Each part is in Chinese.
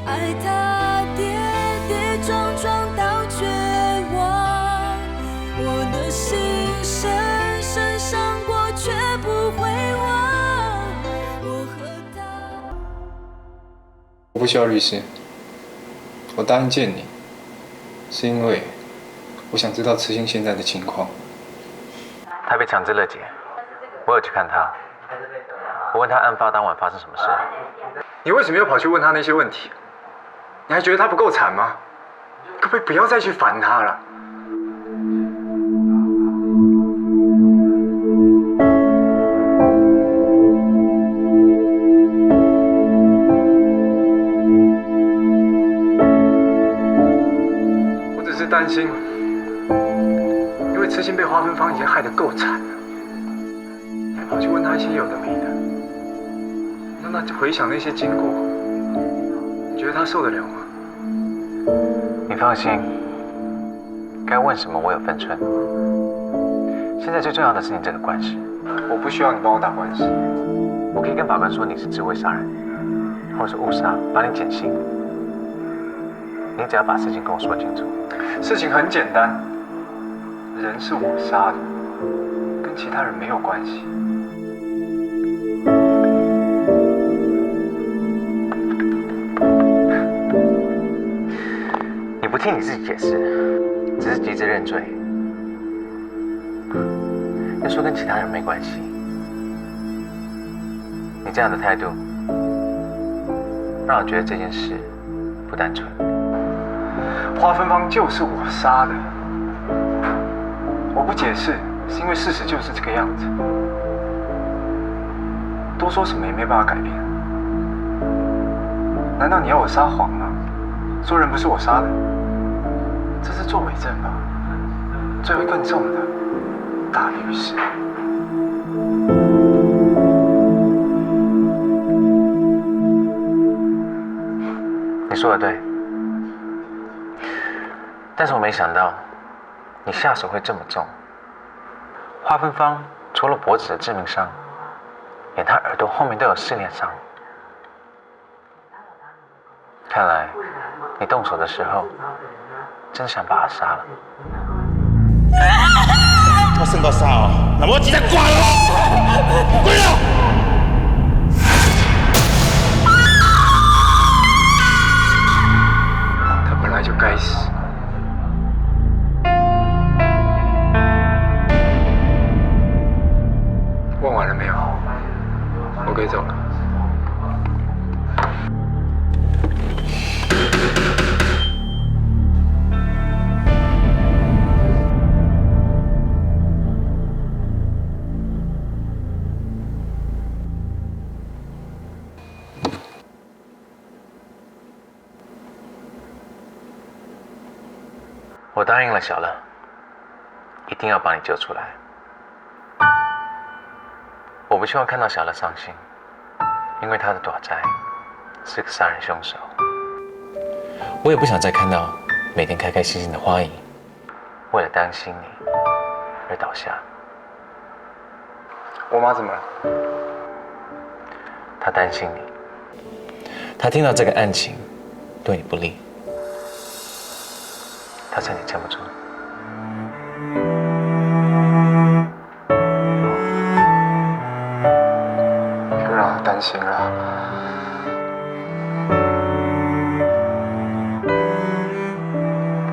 爱他跌跌撞撞到绝望，我的心深深伤过，却不会忘。我和他，我不需要律师，我答应见你，是因为我想知道慈心现在的情况。他被强制勒戒，我有去看他，我问他案发当晚发生什么事。你为什么又跑去问他那些问题？你还觉得他不够惨吗？可不可以不要再去烦他了？我只是担心，因为痴心被花芬芳已经害得够惨了，你还跑去问他一些有的没的。那回想那些经过，你觉得他受得了吗？你放心，该问什么我有分寸。现在最重要的是你这个官司，我不需要你帮我打官司。我可以跟法官说你是智慧杀人，或者是误杀，把你减刑。你只要把事情跟我说清楚。事情很简单，人是我杀的，跟其他人没有关系。你不替你自己解释，只是急着认罪，又说跟其他人没关系。你这样的态度，让我觉得这件事不单纯。花芬芳就是我杀的，我不解释，是因为事实就是这个样子。多说什么也没办法改变。难道你要我撒谎吗？说人不是我杀的？这是做伪证吧？罪会更重的，大律师。你说的对，但是我没想到你下手会这么重。花芬芳除了脖子的致命伤，连她耳朵后面都有撕裂伤。看来你动手的时候，真想把她杀了。我算到啥哦？那我直接挂了，滚了！他本来就该死。问完了没有？我可以走了。我答应了小乐，一定要把你救出来。我不希望看到小乐伤心，因为他的短债是个杀人凶手。我也不想再看到每天开开心心的花影，为了担心你而倒下。我妈怎么了？她担心你，她听到这个案情对你不利，她趁你撑不住。就让她担心了。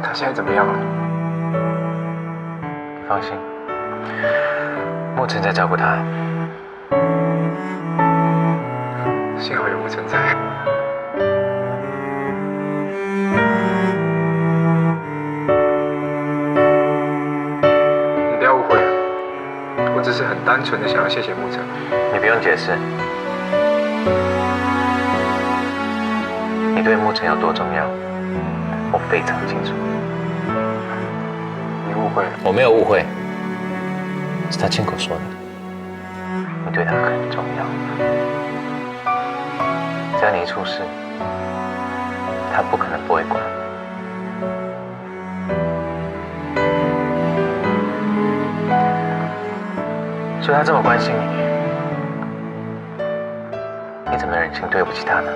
她现在怎么样了？你放心，沐晨在照顾她。幸好有沐晨在。你不要误会，我只是很单纯的想要谢谢沐晨。你不用解释，你对沐晨有多重要，我非常清楚。你误会了。我没有误会，是他亲口说的。你对他很重要，只要你一出事，他不可能不会管。所以他这么关心你，你怎么忍心对不起他呢？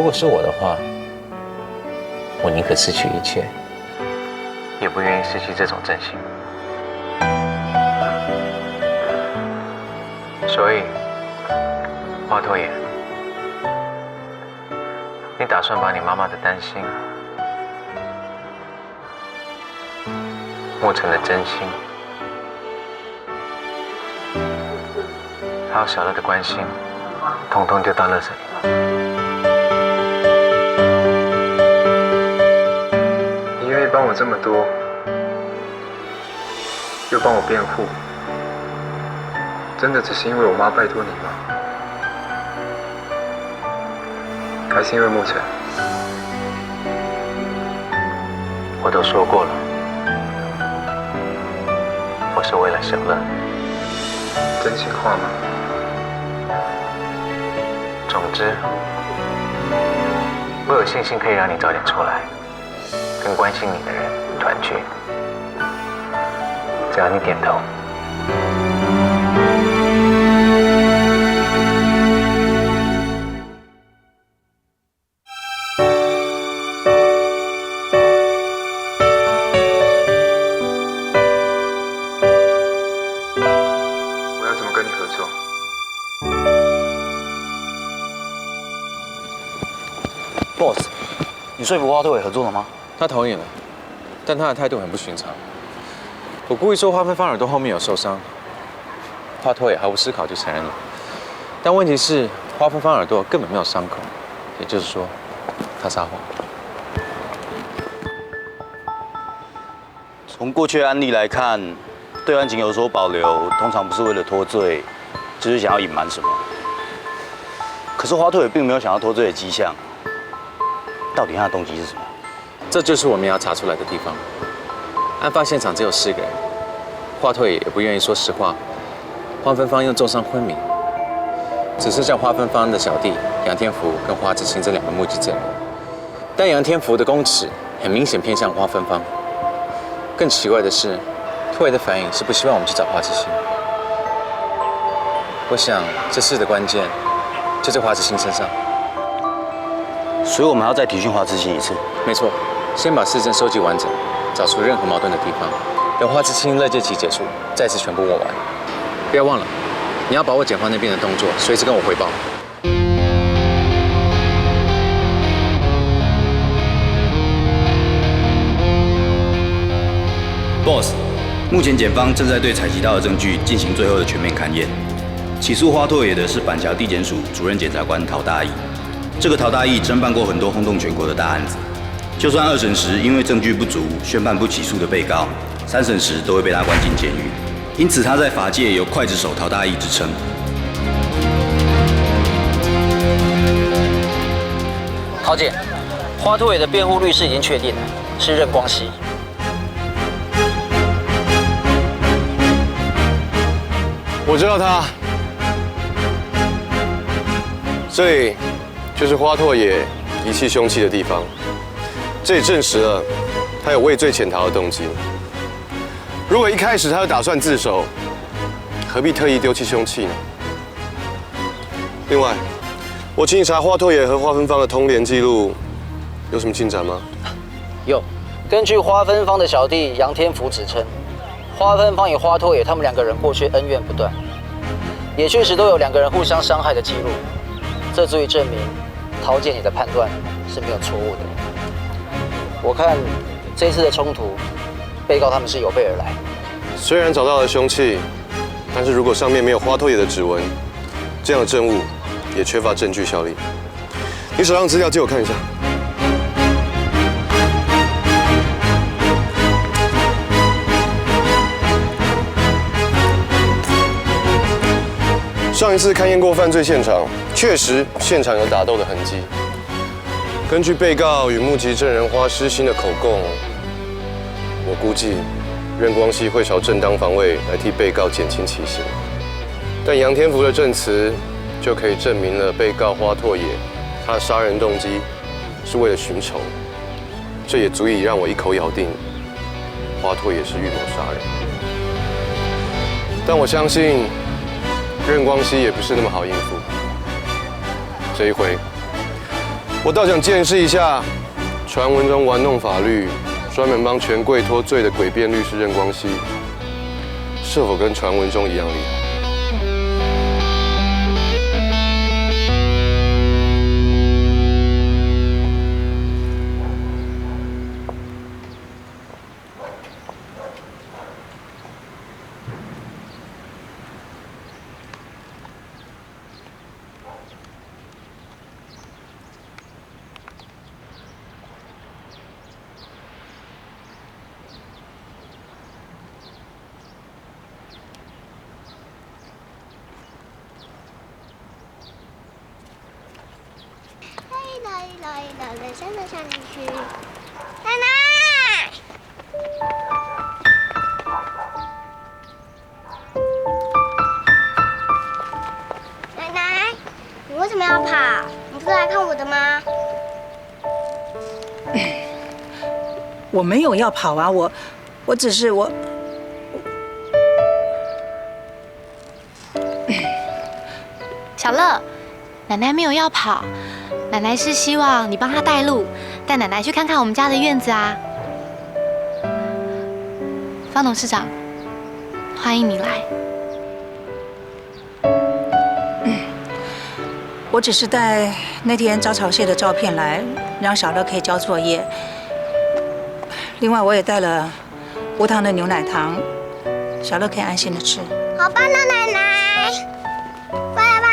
果是我的话，我宁可失去一切，也不愿意失去这种真心。所以，华佗爷，你打算把你妈妈的担心磨成了真心，还有小乐的关心，统统丢到垃圾里吗？你愿意帮我这么多，又帮我辩护，真的只是因为我妈拜托你吗？还是因为沐晨？我都说过了，我是为了小乐。真心话吗？总之，我有信心可以让你早点出来，跟关心你的人团聚。只要你点头。我要怎么跟你合作？Boss， 你说服花佗也合作了吗？他同意了，但他的态度很不寻常。我故意说花芬芳耳朵后面有受伤，花佗也毫无思考就承认了。但问题是，花芬芳耳朵根本没有伤口，也就是说，他撒谎。从过去的案例来看，对案情有所保留，通常不是为了脱罪，就是想要隐瞒什么。可是花佗也并没有想要脱罪的迹象，到底他的动机是什么？这就是我们要查出来的地方。案发现场只有4个人，花佗也不愿意说实话。花芬芳用重伤昏迷，只剩下花芬芳的小弟杨天福跟花志清这2个目击证人。但杨天福的供词很明显偏向花芬芳。更奇怪的是，佗爷的反应是不希望我们去找花志清。我想这事的关键就在花志清身上。所以我们还要再提讯花志清一次。没错，先把事证收集完整，找出任何矛盾的地方，等花之清乐戒期结束，再次全部握完。不要忘了，你要把握检方那边的动作，随时跟我汇报。Boss， 目前检方正在对采集到的证据进行最后的全面勘验。起诉花佗爷的是板桥地检署主任检察官陶大义。这个陶大义侦办过很多轰动全国的大案子。就算2审时因为证据不足宣判不起诉的被告，3审时都会被他关进监狱，因此他在法界有刽子手陶大义之称。陶姐，花佗爷的辩护律师已经确定了，是任光熙。我知道他，这里就是花佗爷遗弃凶器的地方。这也证实了他有畏罪潜逃的动机。如果一开始他就打算自首，何必特意丢弃凶器呢？另外，我请你查花佗爷和花芬芳的通联记录，有什么进展吗？有，根据花芬芳的小弟杨天福指称，花芬芳与花佗爷他们2个人过去恩怨不断，也确实都有2个人互相伤害的记录，这足以证明陶姐你的判断是没有错误的。我看这次的冲突，被告他们是有备而来。虽然找到了凶器，但是如果上面没有花佗爷的指纹，这样的证物也缺乏证据效力。你手上的资料借我看一下。上一次勘验过犯罪现场，确实现场有打斗的痕迹。根据被告与目击证人花诗欣的口供，我估计任光熙会朝正当防卫来替被告减轻其刑。但杨天福的证词就可以证明了被告花佗爷他的杀人动机是为了寻仇，这也足以让我一口咬定花佗爷是预谋杀人。但我相信任光熙也不是那么好应付。这一回，我倒想见识一下传闻中玩弄法律、专门帮权贵脱罪的诡辩律师任光熙，是否跟传闻中一样厉害？人生的小女婿，奶奶，奶奶，你为什么要跑？你不是来看我的吗？我没有要跑啊，我只是我。小乐，奶奶没有要跑。奶奶是希望你帮她带路，带奶奶去看看我们家的院子啊。方董事长，欢迎你来。我只是带那天招潮蟹的照片来，让小乐可以交作业。另外，我也带了无糖的牛奶糖，小乐可以安心的吃。好棒的奶奶，过来吧。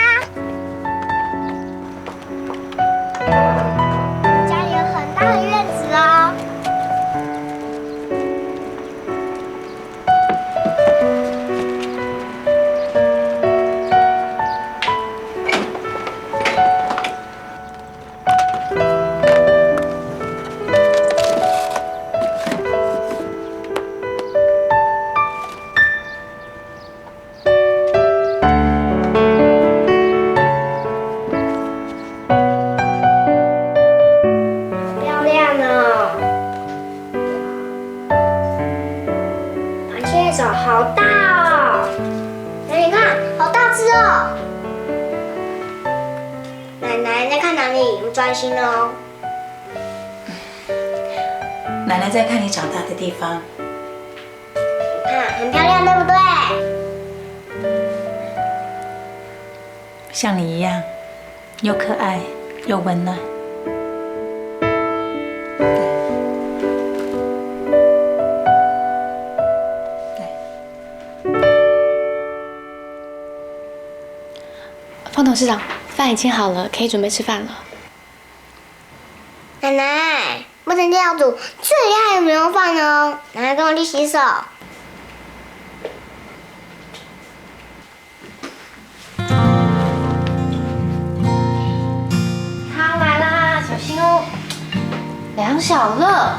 家里有很大的院子哦。好大哦！奶奶看，好大只哦！奶奶在看哪里？我专心哦。奶奶在看你长大的地方。你看，很漂亮，对不对？像你一样，又可爱又温暖。方董事长，饭已经好了，可以准备吃饭了。奶奶，不能这样煮，最厉害的牛肉饭哦！奶奶跟我去洗手。他来啦，小心哦。梁小乐，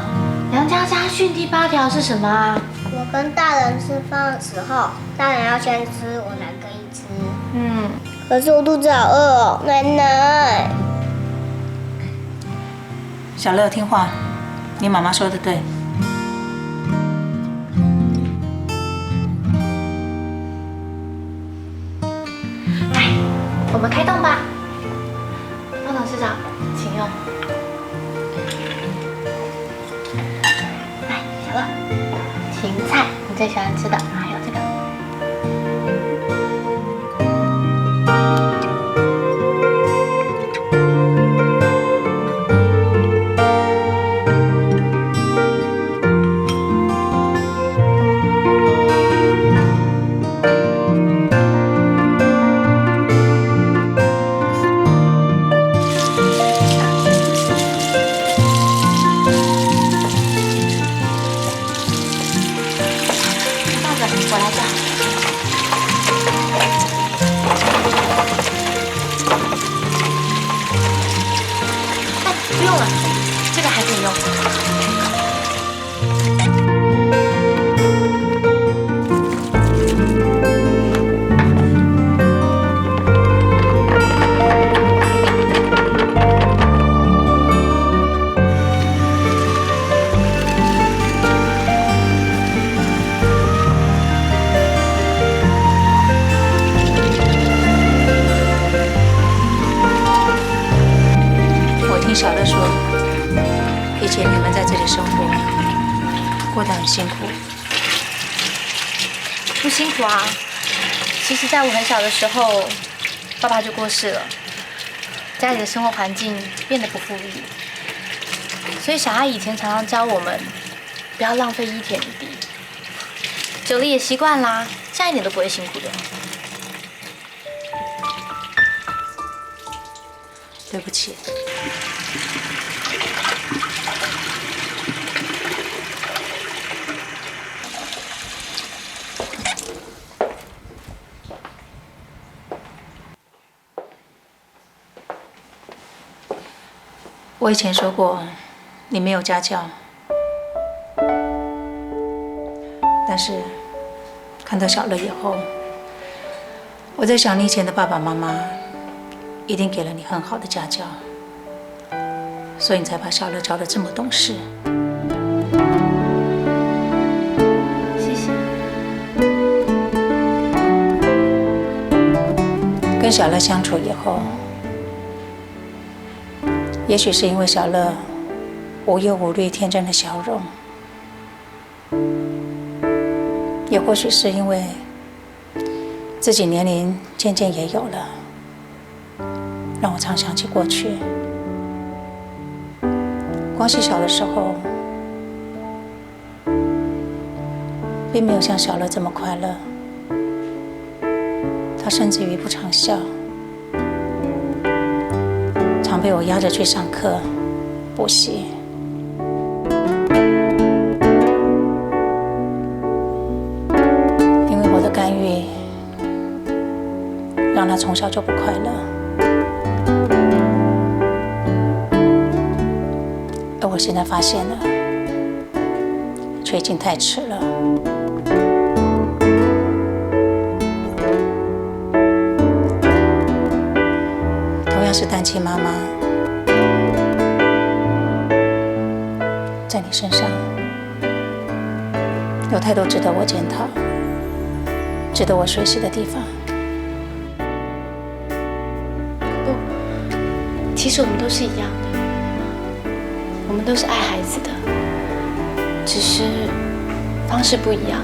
梁家家训第8条是什么啊？我跟大人吃饭的时候，大人要先吃，我才可以吃。可是我肚子好饿哦，奶奶。小乐，听话，你妈妈说的对。来，我们开动吧。方董事长，请用。来，小乐，芹菜，你最喜欢吃的，还有这个。听小乐说，以前你们在这里生活，过得很辛苦。不辛苦啊，其实在我很小的时候，爸爸就过世了，家里的生活环境变得不富裕，所以小阿姨以前常常教我们不要浪费一点一滴，久了也习惯啦，现在一点都不会辛苦的。对不起。我以前说过，你没有家教，但是看到小乐以后，我在想，你以前的爸爸妈妈一定给了你很好的家教，所以你才把小乐教得这么懂事。谢谢。跟小乐相处以后，也许是因为小乐无忧无虑、天真的笑容，也或许是因为自己年龄渐渐也有了，让我常想起过去。光熙小的时候，并没有像小乐这么快乐，他甚至于不常笑，常被我压着去上课、补习。因为我的干预，让他从小就不快乐。而我现在发现了，却已经太迟了。同样是单亲妈妈，在你身上有太多值得我检讨、值得我学习的地方。不，其实我们都是一样的。我们都是爱孩子的，只是方式不一样。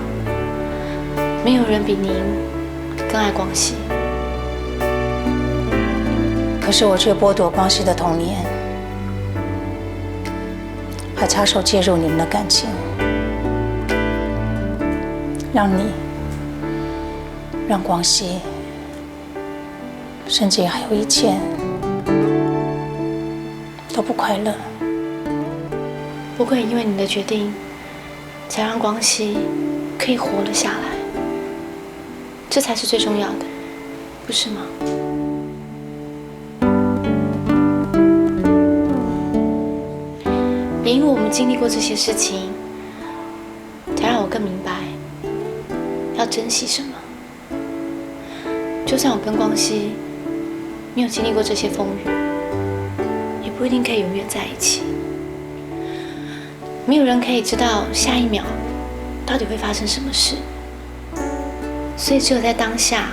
没有人比您更爱光熙，可是我却剥夺光熙的童年，还插手介入你们的感情，让光熙，甚至还有一切都不快乐。不会因为你的决定，才让光熙可以活了下来，这才是最重要的，不是吗？也因为我们经历过这些事情，才让我更明白要珍惜什么。就算我跟光熙没有经历过这些风雨，也不一定可以永远在一起。没有人可以知道下一秒到底会发生什么事，所以只有在当下，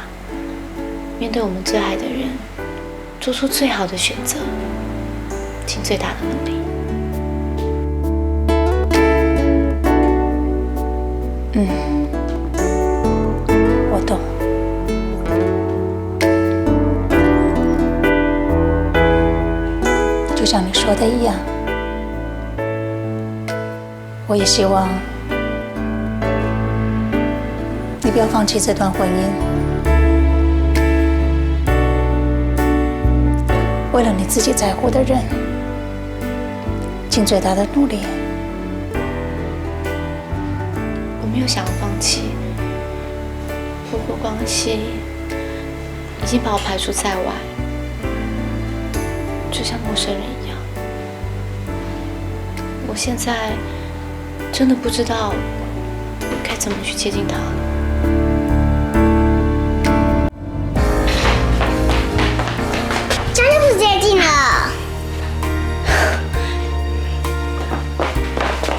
面对我们最爱的人，做出最好的选择，尽最大的努力。我懂。就像你说的一样。我也希望你不要放弃这段婚姻，为了你自己在乎的人，尽最大的努力。我没有想要放弃，不过光熙已经把我排除在外，就像陌生人一样。我现在真的不知道该怎么去接近他了。真的不是接近了。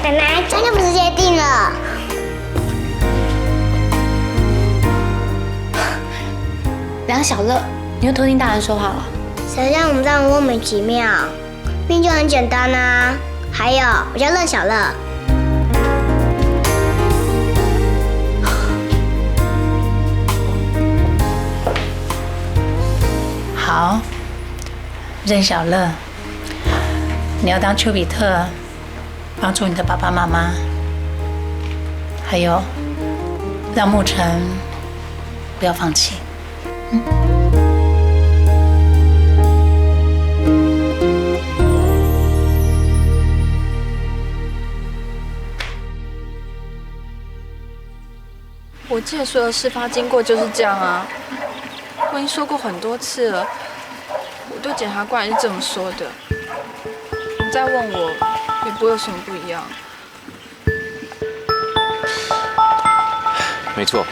奶奶，真的不是接近了。梁小乐，你又偷听大人说话了？谁让我们这样莫名其妙？命就很简单啊。还有，我叫乐小乐。好，任小乐，你要当丘比特，帮助你的爸爸妈妈，还有让沐晨不要放弃。我记得所有事发经过就是这样啊，我已经说过很多次了，我对检察官也是这么说的。你再问我，也不会有什么不一样。没错，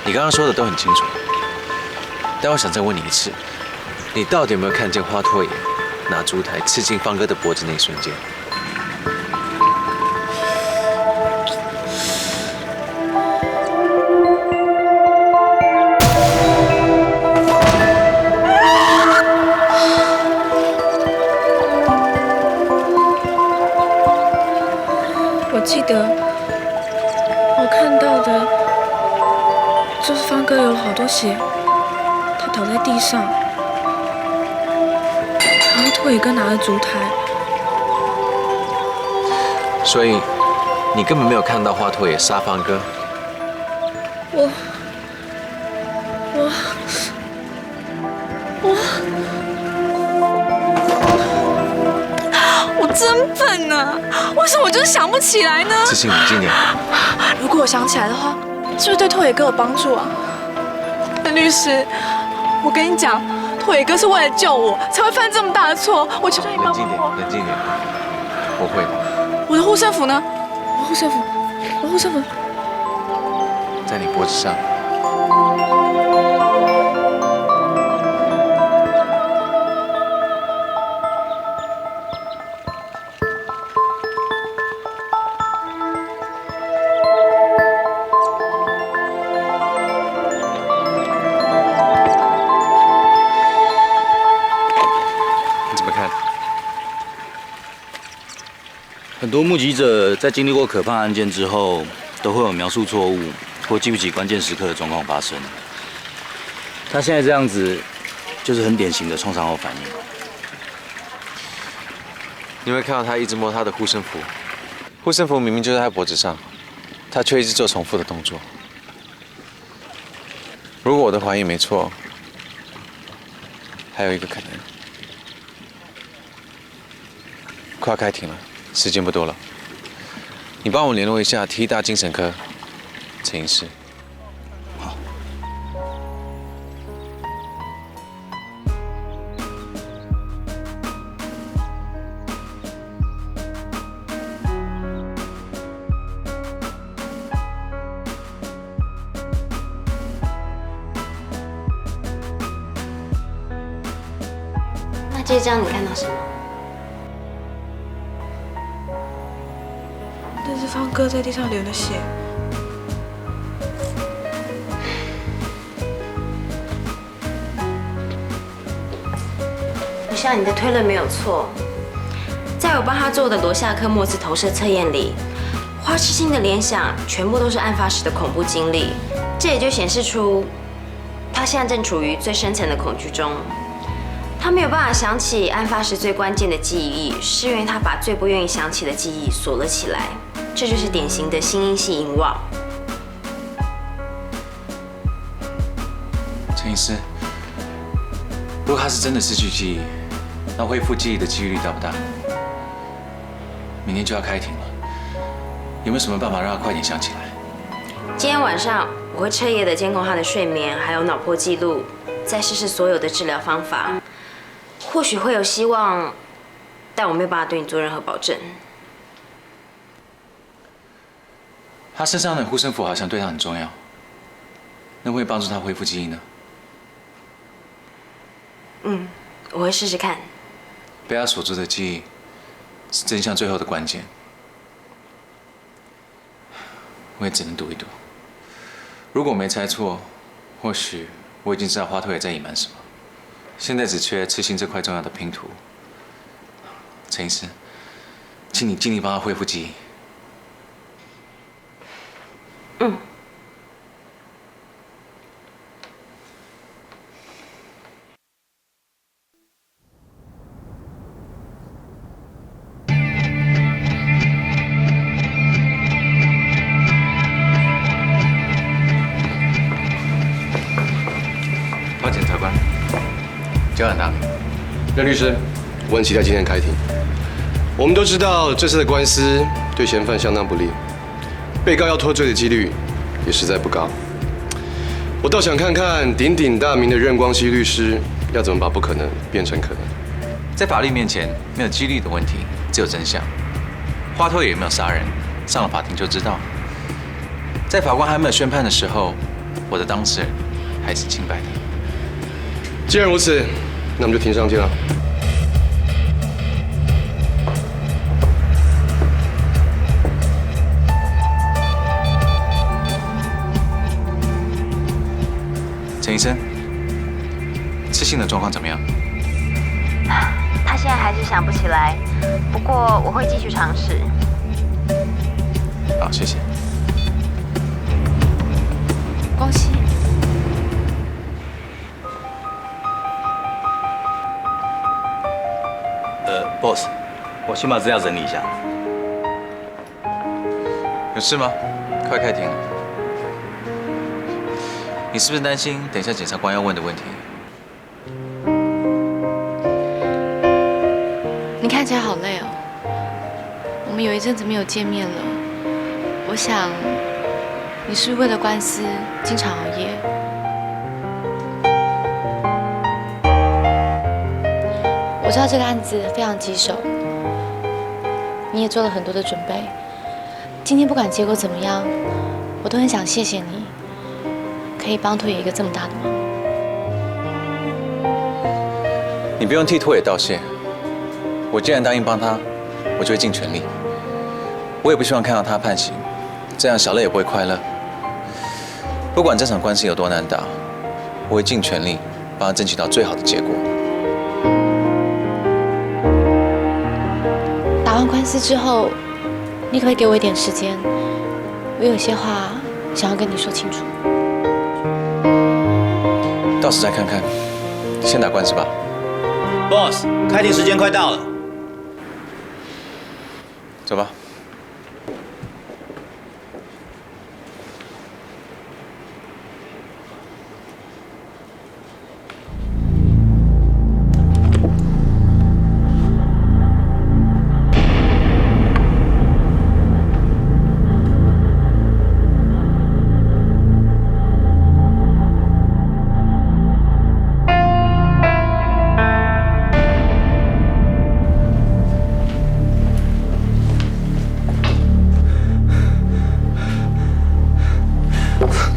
你刚刚说的都很清楚。但我想再问你一次，你到底有没有看见花托爷拿烛台刺进方哥的脖子那一瞬间？我记得我看到的就是方哥有了好多血，他倒在地上，然后托野哥拿了烛台。所以你根本没有看到花托爷杀方哥。我真笨啊！为什么我就是想不起来呢？自信冷静点。如果我想起来的话，是不是对拓野哥有帮助啊？那律师，我跟你讲，拓野哥是为了救我才会犯这么大的错，我求求你帮帮我。冷静点，我会的。我的护身符呢？我护身符在你脖子上。很多目击者在经历过可怕案件之后，都会有描述错误或记不起关键时刻的状况发生。他现在这样子，就是很典型的创伤后反应。你会看到他一直摸他的护身符，护身符明明就在他脖子上，他却一直做重复的动作。如果我的怀疑没错，还有一个可能，快要开庭了。时间不多了，你帮我联络一下体大精神科陈医师。好。那这张你看到什么？那是方哥在地上流的血。我想你的推论没有错，在我帮他做的罗夏克墨兹投射测验里，花痴心的联想全部都是案发时的恐怖经历，这也就显示出他现在正处于最深层的恐惧中。他没有办法想起案发时最关键的记忆，是因为他把最不愿意想起的记忆锁了起来，这就是典型的心因系遗忘。陈医师，如果他是真的失去记忆，那恢复记忆的几率大不大？明天就要开庭了，有没有什么办法让他快点想起来？今天晚上我会彻夜的监控他的睡眠，还有脑波记录，再试试所有的治疗方法，或许会有希望，但我没有办法对你做任何保证。他身上的护身符好像对他很重要，那会帮助他恢复记忆呢？我会试试看。被他锁住的记忆，是真相最后的关键。我也只能赌一赌。如果我没猜错，或许我已经知道花托也在隐瞒什么。现在只缺痴心这块重要的拼图。陈医师，请你尽力帮他恢复记忆。嗯。报检察官，交案哪里？任律师，我很期待今天开庭。我们都知道这次的官司对嫌犯相当不利，被告要脱罪的几率也实在不高。我倒想看看鼎鼎大名的任光熙律师要怎么把不可能变成可能。在法律面前，没有几率的问题，只有真相。花托也没有杀人，上了法庭就知道。在法官还没有宣判的时候，我的当事人还是清白的。既然如此，那我们就庭上见了。陈医生，刺青的状况怎么样？他现在还是想不起来，不过我会继续尝试。好，谢谢。光熙， boss， 我先把资料整理一下。有事吗？快开庭了。你是不是担心等一下检察官要问的问题？你看起来好累哦。我们有一阵子没有见面了，我想你是不是为了官司经常熬夜？我知道这个案子非常棘手，你也做了很多的准备。今天不管结果怎么样，我都很想谢谢你，可以帮拓野一个这么大的忙。你不用替拓野道谢，我既然答应帮他，我就会尽全力。我也不希望看到他判刑，这样小乐也不会快乐。不管这场官司有多难打，我会尽全力帮他争取到最好的结果。打完官司之后，你可不可以给我一点时间？我有些话想要跟你说清楚。到时再看看，先打官司吧。Boss， 开庭时间快到了，走吧。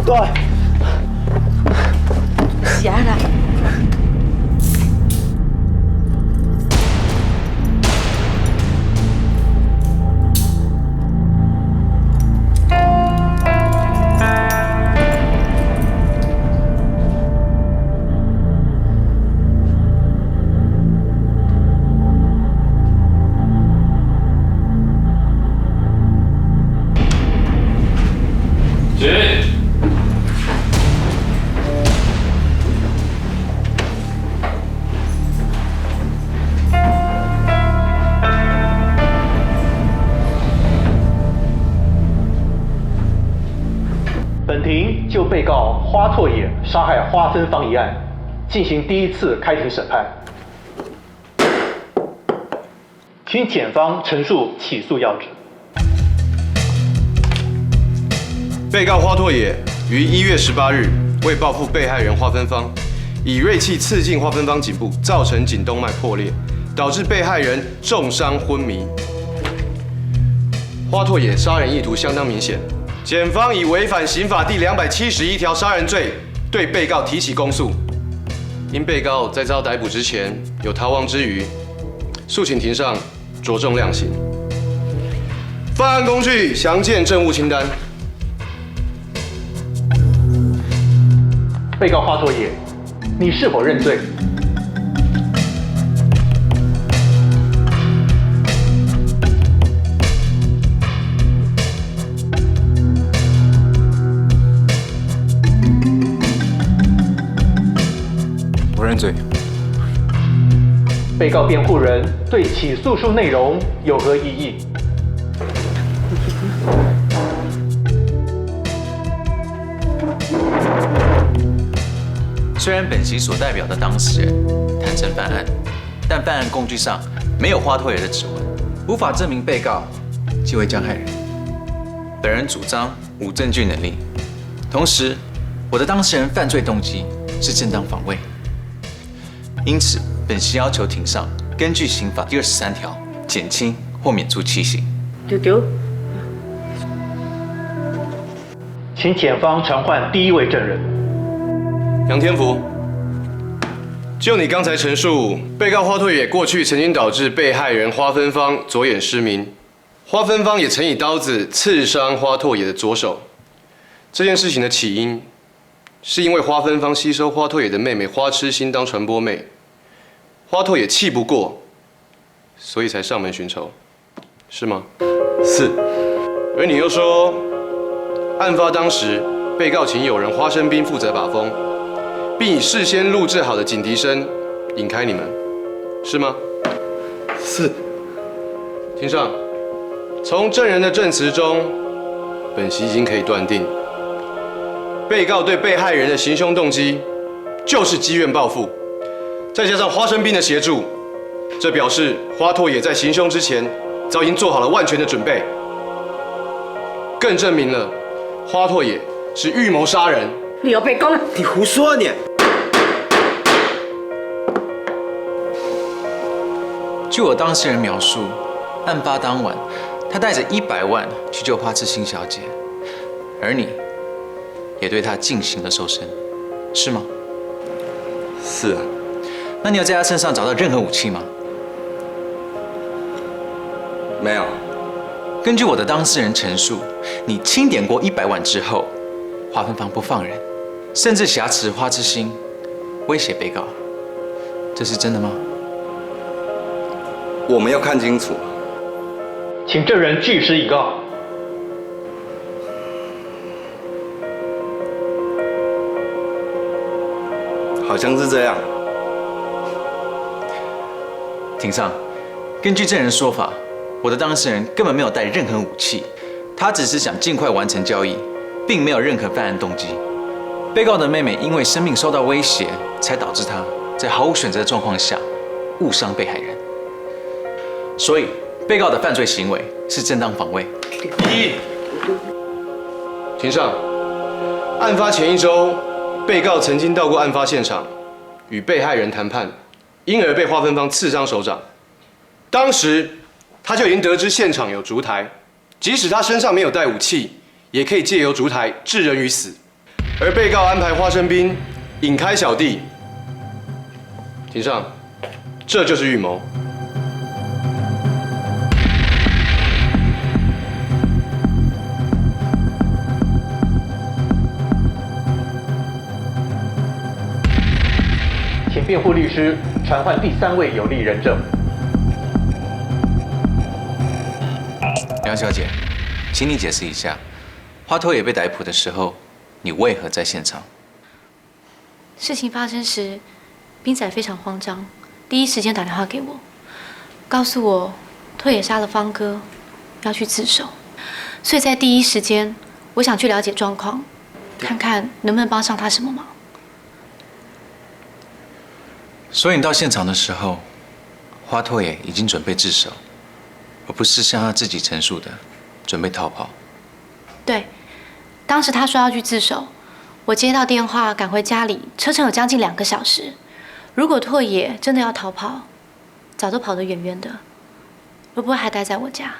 对，霞来。本庭就被告花拓野杀害花芬芳一案进行第一次开庭审判，请检方陈述起诉要旨。被告花拓野于1月18日为报复被害人花芬芳，以锐器刺进花芬芳颈部，造成颈动脉破裂，导致被害人重伤昏迷。花拓野杀人意图相当明显。检方以违反刑法第271条杀人罪对被告提起公诉。因被告在遭逮捕之前有逃亡之余，诉请庭上着重量刑。犯案工具详见证物清单。被告花拓野，你是否认罪？罪。被告辩护人对起诉书内容有何异议？虽然本席所代表的当事人坦诚犯案，但犯案工具上没有花拓也的指纹，无法证明被告即为加害人。本人主张无证据能力，同时我的当事人犯罪动机是正当防卫，因此本席要求庭上根据刑法第23条减轻或免除其刑。请检方传唤第一位证人。杨天福，就你刚才陈述，被告花拓也过去曾经导致被害人花芬芳左眼失明，花芬芳也曾以刀子刺伤花拓也的左手。这件事情的起因，是因为花芬芳吸收花拓也的妹妹花痴心当传播妹，花拓也气不过，所以才上门寻仇，是吗？是。而你又说，案发当时，被告请友人花生兵负责把风，并以事先录制好的警笛声引开你们，是吗？是。庭上，从证人的证词中，本席已经可以断定，被告对被害人的行凶动机就是积怨报复，再加上花生兵的协助，这表示花拓也在行凶之前早已经做好了万全的准备，更证明了花拓也是预谋杀人。你要被告了？你胡说你！据我当事人描述，案发当晚，他带着100万去救花痴心小姐，而你也对她进行了搜身，是吗？是啊。那你有在她身上找到任何武器吗？没有。根据我的当事人陈述，你清点过100万之后，花芬芳不放人，甚至挟持花痴心，威胁被告，这是真的吗？我们要看清楚。请证人据实以告。好像是这样。庭上，根据证人说法，我的当事人根本没有带任何武器，他只是想尽快完成交易，并没有任何犯案动机。被告的妹妹因为生命受到威胁，才导致他在毫无选择的状况下误伤被害人。所以，被告的犯罪行为是正当防卫。庭上，案发前1周，被告曾经到过案发现场，与被害人谈判，因而被花芬芳刺伤手掌。当时他就已经得知现场有烛台，即使他身上没有带武器，也可以借由烛台置人于死。而被告安排花生兵引开小弟。庭上，这就是预谋。请辩护律师传唤第3位有利人证。梁小姐，请你解释一下，花拓也被逮捕的时候，你为何在现场？事情发生时，兵仔非常慌张，第一时间打电话给我，告诉我拓也杀了芳哥，要去自首。所以在第一时间，我想去了解状况，看看能不能帮上他什么忙。所以你到现场的时候，花拓也已经准备自首，而不是像他自己陈述的准备逃跑。对，当时他说要去自首，我接到电话赶回家里，车程有将近2个小时。如果拓也真的要逃跑，早都跑得远远的，而不会还待在我家。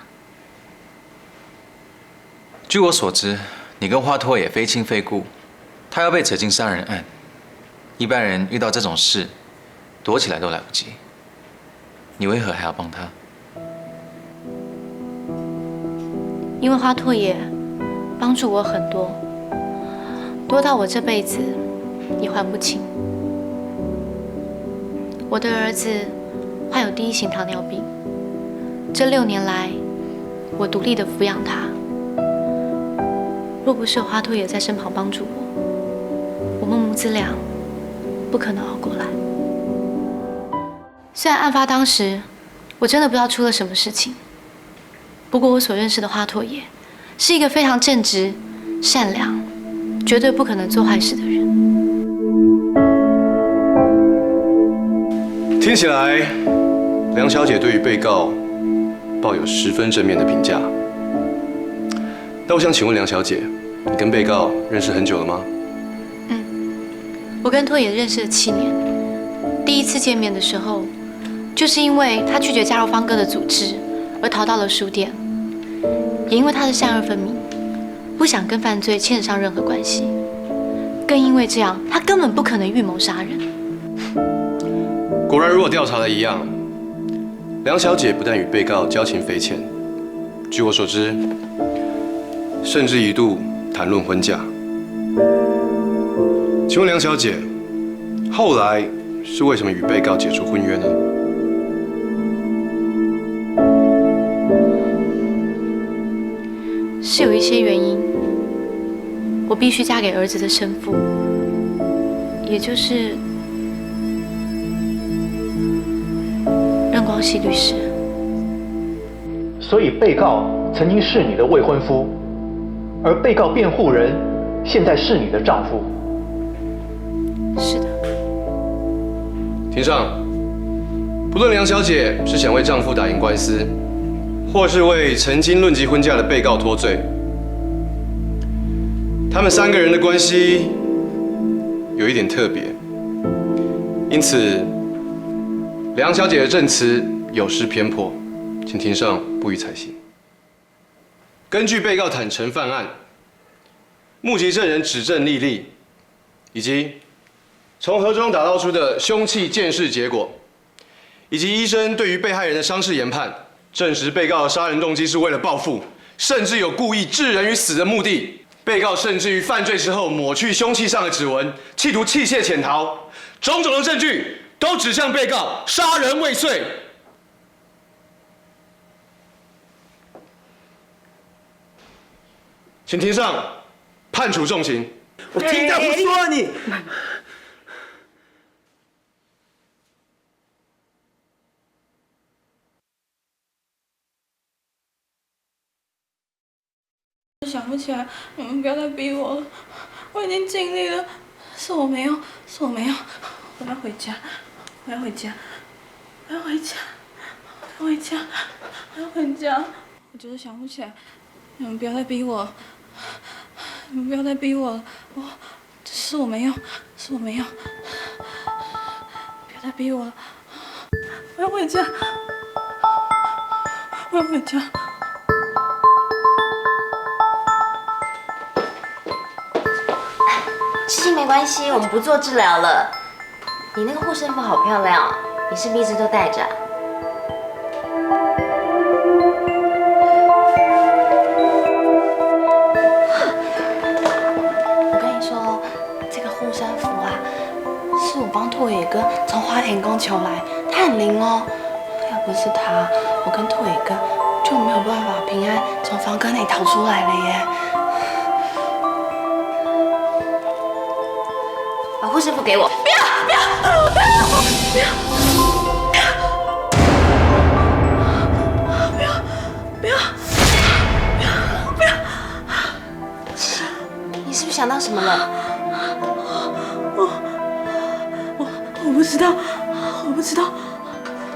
据我所知，你跟花拓也非亲非故，他要被扯进杀人案，一般人遇到这种事，躲起来都来不及，你为何还要帮他？因为花拓也帮助我很多，多到我这辈子也还不清。我的儿子患有第1型糖尿病，这6年来，我独立的抚养他。若不是花拓也在身旁帮助我，我们母子俩不可能熬过来。虽然案发当时，我真的不知道出了什么事情，不过我所认识的花拓也，是一个非常正直、善良，绝对不可能做坏事的人。听起来，梁小姐对于被告抱有十分正面的评价。那我想请问梁小姐，你跟被告认识很久了吗？我跟拓也认识了7年，第一次见面的时候，就是因为他拒绝加入方哥的组织，而逃到了书店，也因为他的善恶分明，不想跟犯罪牵扯上任何关系，更因为这样，他根本不可能预谋杀人。果然如我调查的一样，梁小姐不但与被告交情匪浅，据我所知，甚至一度谈论婚嫁。请问梁小姐，后来是为什么与被告解除婚约呢？是有一些原因，我必须嫁给儿子的生父，也就是任光熙律师。所以被告曾经是你的未婚夫，而被告辩护人现在是你的丈夫。是的。庭上，不论梁小姐是想为丈夫打赢官司，或是为曾经论及婚嫁的被告脱罪，他们3个人的关系有一点特别，因此梁小姐的证词有失偏颇，请庭上不予采信。根据被告坦诚犯案、目击证人指证历历，以及从盒中打捞出的凶器鉴识结果，以及医生对于被害人的伤势研判，证实被告的杀人动机是为了报复，甚至有故意致人于死的目的。被告甚至于犯罪之后抹去凶器上的指纹，企图弃械潜逃，种种的证据都指向被告杀人未遂。请庭上判处重刑。我听他胡说你！想不起来，你们不要再逼我了，我已经尽力了，是我没有，是我没有，我要回家，我要回家，我要回家，我要回家，我要回家，我就是想不起来，你们不要再逼我了，你们不要再逼我了，是我没有，是我没有，不要再逼我了，我要回家，我要回家。事情没关系，我们不做治疗了。你那个护身符好漂亮哦，你是不是一直都戴着啊？我跟你说，这个护身符啊，是我帮拓野哥从花田宫求来，它很灵哦。要不是他，我跟拓野哥就没有办法平安从房哥那里逃出来了耶。把护身符给我！不要！不要！不要！不要！不要！不要！你是不是想到什么了？我不知道，我不知道。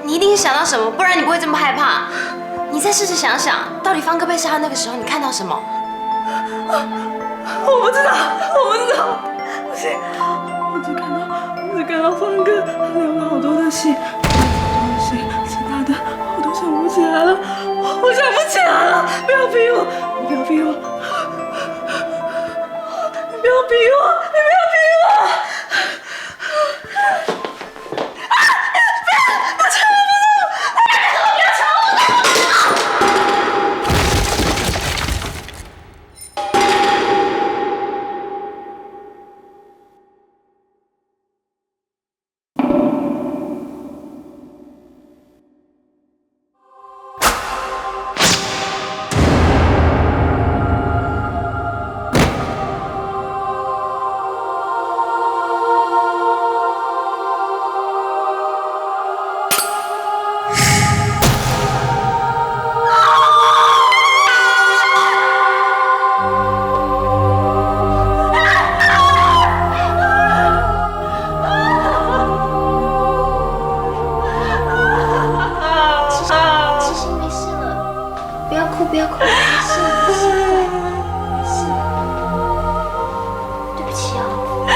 你一定是想到什么，不然你不会这么害怕。你再试着想想，到底方哥被杀的那个时候，你看到什么？我不知道，我不知道，不行。我只看到方哥流了好多的血，其他的我都想不起来了，我想不起来了！不要逼我，你不要逼我，你不要逼我，你不要逼我！啊！不要吵我！不要吵我！哭，不要哭，没事，没事，没事。对不起哦。对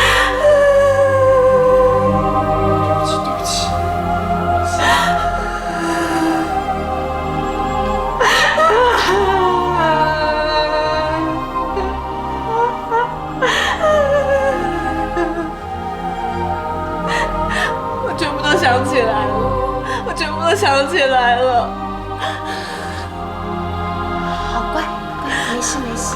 不起，对不起。没事。我全部都想起来了，我全部都想起来了。好乖，乖，没事没事。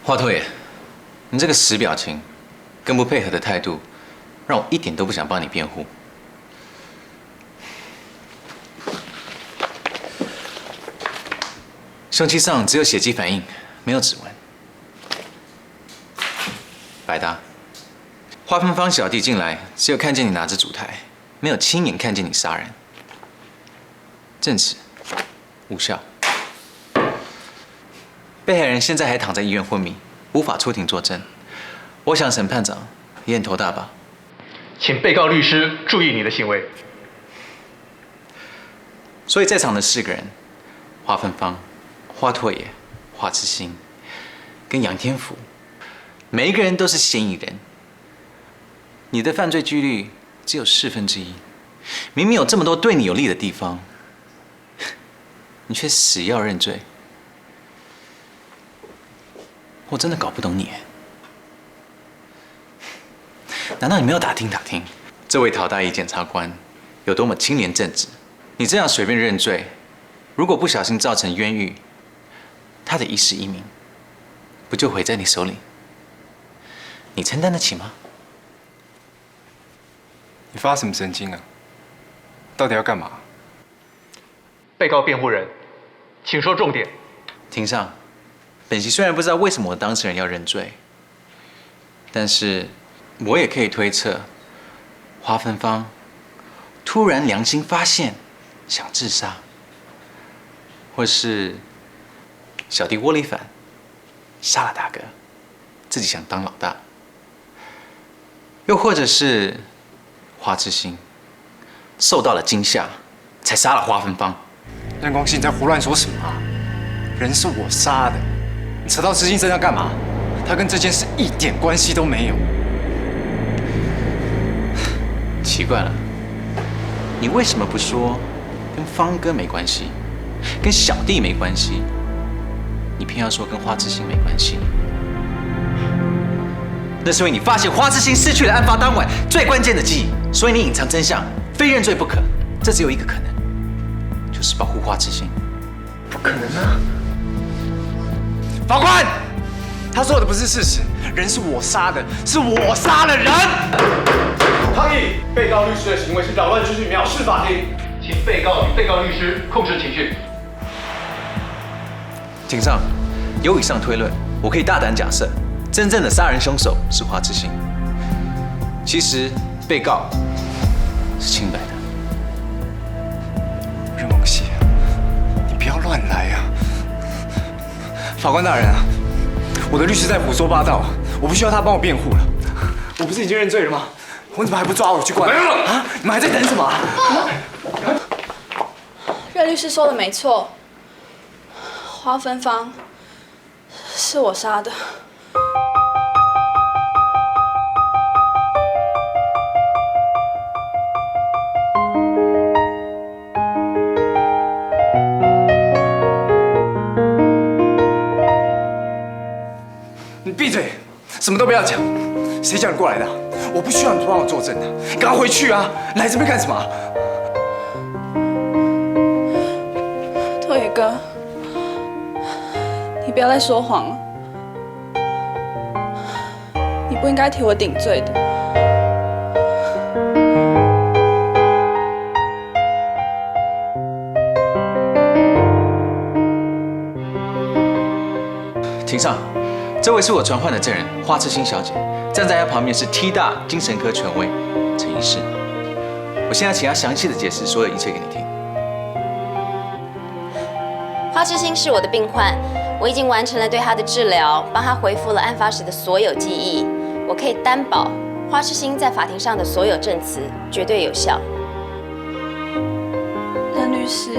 华佗爷，你这个死表情，跟不配合的态度，让我一点都不想帮你辩护。凶器上只有血迹反应，没有指纹。白搭。花芬芳小弟进来，只有看见你拿着烛台，没有亲眼看见你杀人。证词无效。被害人现在还躺在医院昏迷，无法出庭作证。我想审判长也很头大吧？请被告律师注意你的行为。所以在场的4个人，花芬芳、花拓也、花之心跟杨天福，每一个人都是嫌疑人。你的犯罪几率只有1/4，明明有这么多对你有利的地方，你却死要认罪。我真的搞不懂你。难道你没有打听这位陶大义检察官有多么清廉正直？你这样随便认罪，如果不小心造成冤狱，他的一世一名不就毁在你手里？你承担得起吗？你发什么神经啊？到底要干嘛？被告辩护人，请说重点。庭上，本席虽然不知道为什么我当事人要认罪，但是我也可以推测，花芬芳突然良心发现，想自杀，或是小弟窝里反，杀了大哥，自己想当老大，又或者是花之心受到了惊吓，才杀了花芬芳。任光信在胡乱说什么啊？人是我杀的，你扯到知心身上干嘛？他跟这件事一点关系都没有。奇怪了，你为什么不说跟方哥没关系，跟小弟没关系？你偏要说跟花之心没关系？那是因为你发现花之心失去了案发当晚最关键的记忆，所以你隐藏真相，非认罪不可。这只有一个可能，就是保护花之心。不可能啊！法官，他说的不是事实，人是我杀的，是我杀了人。抗议！被告律师的行为是扰乱秩序、藐视法庭，请被告与被告律师控制情绪。庭上，有以上推论，我可以大胆假设，真正的杀人凶手是花之心。其实，被告是清白的。任梦溪，你不要乱来啊！法官大人啊，我的律师在胡说八道，我不需要他帮我辩护了。我不是已经认罪了吗？我怎么还不抓我去关？没有啊！你们还在等什么啊？任律师说的没错，花芬芳是我杀的。你闭嘴，什么都不要讲。谁叫你过来的？我不需要你帮我作证的，赶快回去啊！来这边干什么？拓野哥，你不要再说谎了，你不应该替我顶罪的。庭上，这位是我传唤的证人花痴心小姐，站在她旁边是 T 大精神科权威陈医师。我现在请她详细的解释所有一切给你听。花痴心是我的病患，我已经完成了对他的治疗，帮他恢复了案发时的所有记忆。我可以担保，花痴心在法庭上的所有证词绝对有效。任律师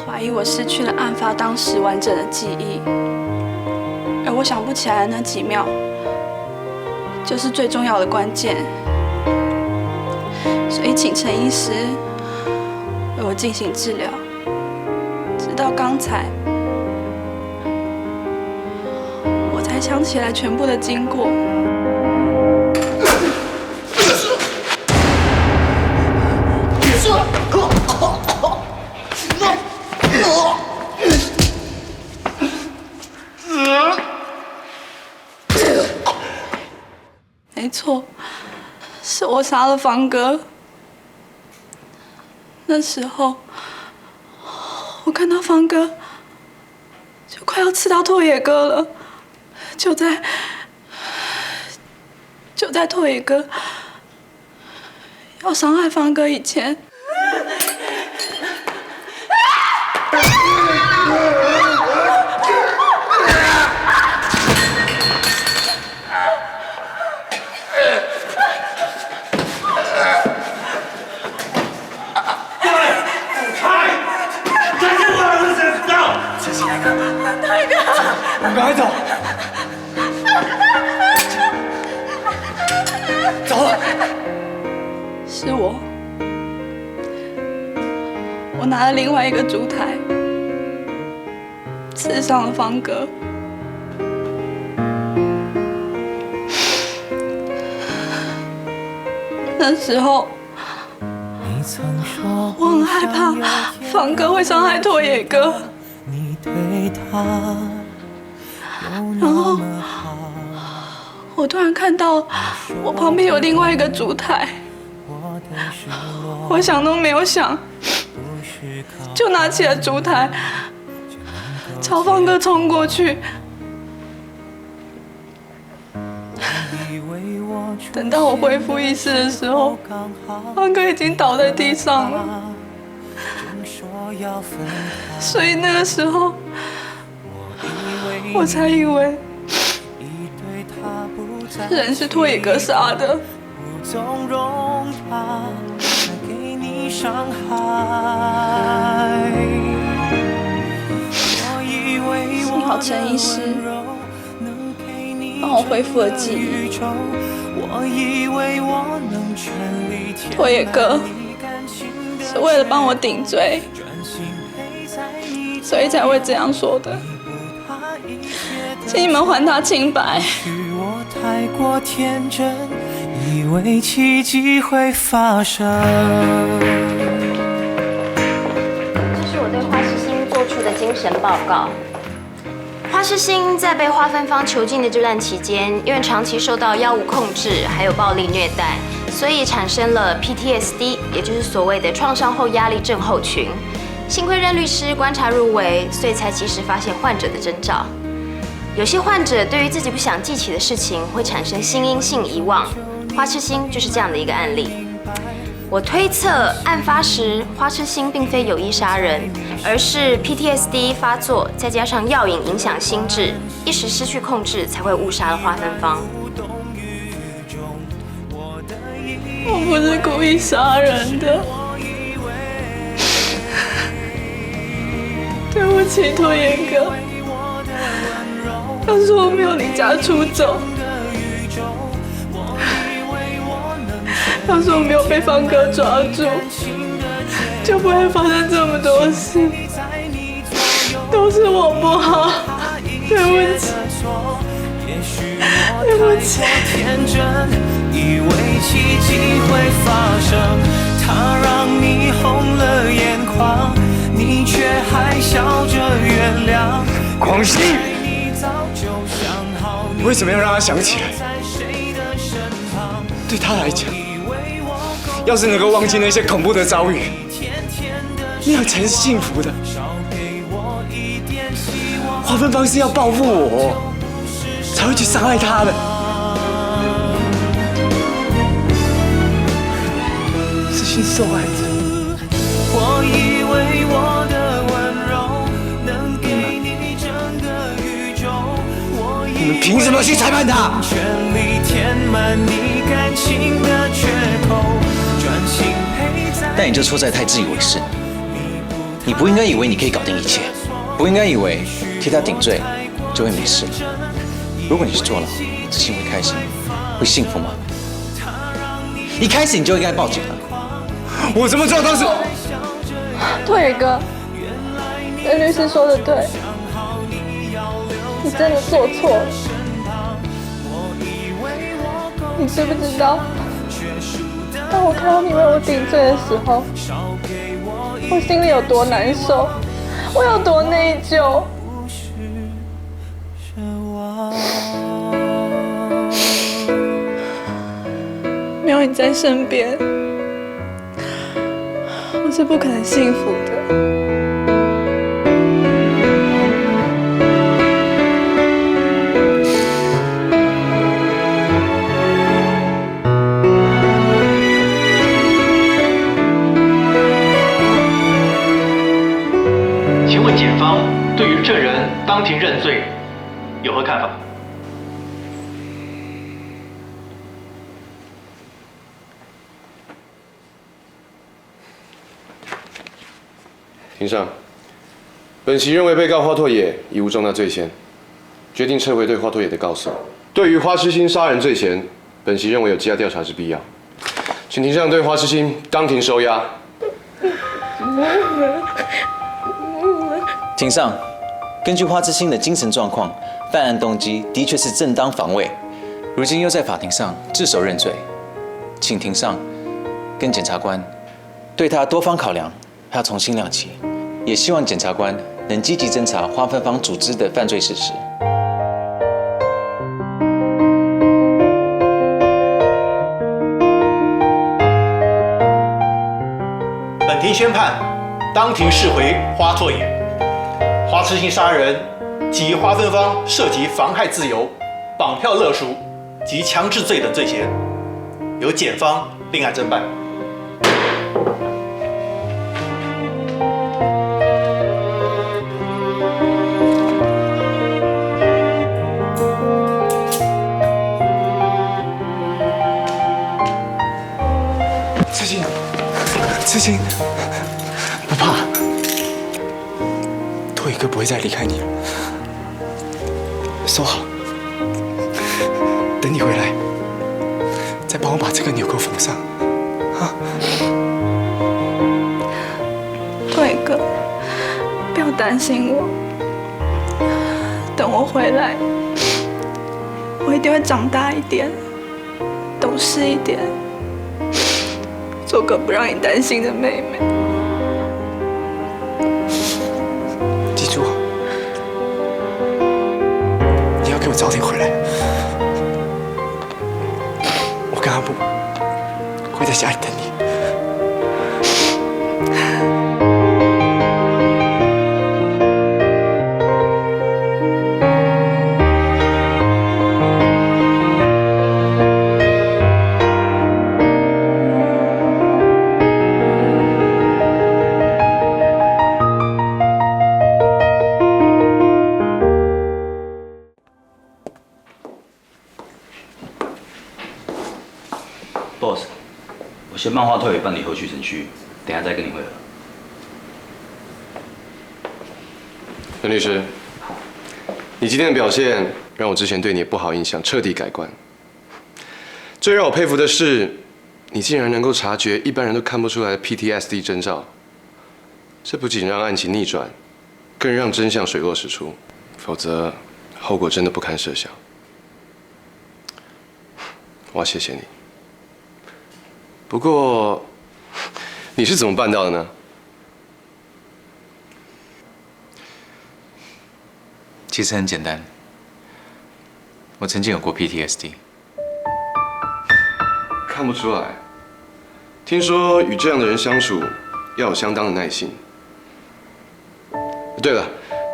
怀疑我失去了案发当时完整的记忆，而我想不起来的那几秒，就是最重要的关键。所以请陈医师为我进行治疗，直到刚才我才想起来全部的经过。没错，是我杀了方哥。那时候，我看到方哥就快要刺到拓野哥了，就在拓野哥要伤害方哥以前。赶快走！走了。是我拿了另外一个烛台，刺伤了方哥。那时候，我很害怕方哥会伤害拓野哥。然后，我突然看到我旁边有另外一个烛台，我想都没有想，就拿起了烛台，朝方哥冲过去。等到我恢复意识的时候，方哥已经倒在地上了。所以那个时候，我才以为人是拓野哥杀的。幸好陈医师帮我恢复了记忆。拓野哥是为了帮我顶罪，所以才会这样说的。请你们还他清白。我太过天真，以为奇迹会发生。这是我对花痴心做出的精神报告。花痴心在被花芬芳囚禁的这段期间，因为长期受到药物控制，还有暴力虐待，所以产生了 PTSD， 也就是所谓的创伤后压力症候群。幸亏任律师观察入微，所以才及时发现患者的征兆。有些患者对于自己不想记起的事情会产生心因性遗忘，花痴心就是这样的一个案例。我推测案发时花痴心并非有意杀人，而是 PTSD 发作，再加上药瘾影响心智，一时失去控制才会误杀了花芬芳。我不是故意杀人的，对不起，拓野哥。要是我没有离家出走，要是我没有被方哥抓住，就不会发生这么多事。都是我不好，对不起，对不起。以为奇迹会发生，它让你红了眼眶，你却还笑着原谅。广西，你为什么要让他想起来？对他来讲，要是能够忘记那些恐怖的遭遇，那样才是幸福的。花芬芳是要报复我，才会去伤害他的。是新受害者。我以为我的温柔能给你整个宇宙，你们凭什么去裁判他？全力填满你感情的缺口，专心陪在。但你这错在太自以为是，你不应该以为你可以搞定一切，不应该以为替他顶罪就会没事了。如果你是坐牢，知心会开心，会幸福吗？一开始你就应该报警了。我这么做都是。对哥，跟律师说的对，你真的做错了。你知不知道，当我看到你为我顶罪的时候，我心里有多难受，我有多内疚。没有你在身边，我是不可能幸福的。请问检方对于证人当庭认罪有何看法？庭上，本席认为被告花拓也已无重大罪嫌，决定撤回对花拓也的告诉。对于花痴心杀人罪嫌，本席认为有羁押调查之必要，请庭上对花痴心当庭收押。庭上，根据花痴心的精神状况，犯案动机的确是正当防卫，如今又在法庭上自首认罪，请庭上跟检察官对他多方考量，还要重新量刑。也希望检察官能积极侦查花芬芳组织的犯罪事实。本庭宣判，当庭释回花拓也、花痴心杀人及花芬芳涉及妨害自由、绑票勒赎及强制罪等罪嫌，由检方另案侦办。痴心，不怕，拓也哥不会再离开你了。说好，等你回来，再帮我把这个纽扣缝上，啊？拓也哥，不要担心我，等我回来，我一定会长大一点，懂事一点。做个不让你担心的妹妹。记住，你要给我早点回来。我跟阿布会在家里等你。Boss， 我先帮花拓也办理后续程序，等下再跟你会合。陈律师，你今天的表现让我之前对你的不好印象彻底改观。最让我佩服的是，你竟然能够察觉一般人都看不出来的 PTSD 征兆。这不仅让案情逆转，更让真相水落石出，否则后果真的不堪设想。我要谢谢你。不过，你是怎么办到的呢？其实很简单，我曾经有过 PTSD。看不出来。听说与这样的人相处要有相当的耐心。对了，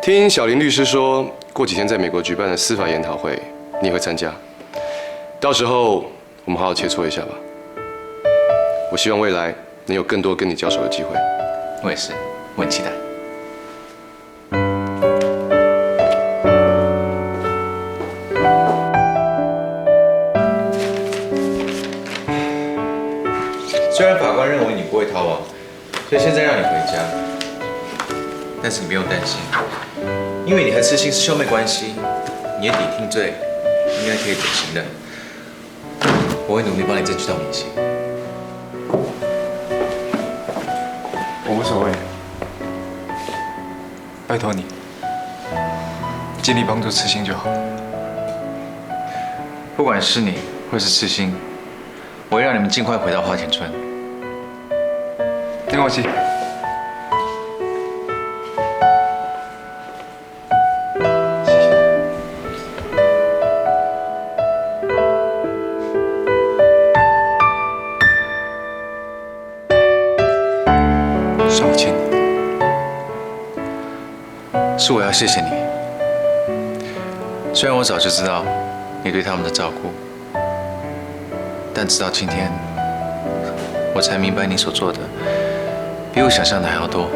听小林律师说，过几天在美国举办的司法研讨会，你也会参加。到时候我们好好切磋一下吧。我希望未来能有更多跟你交手的机会。我也是，我很期待。虽然法官认为你不会逃亡，所以现在让你回家，但是你不用担心，因为你和痴心是兄妹关系，年底听罪，应该可以减刑的。我会努力帮你争取到免刑。我无所谓，拜托你，尽力帮助痴心就好。不管是你或是痴心，我会让你们尽快回到花田村。没关系。算我欠你，是我要谢谢你。虽然我早就知道你对他们的照顾，但直到今天，我才明白你所做的比我想象的还要多。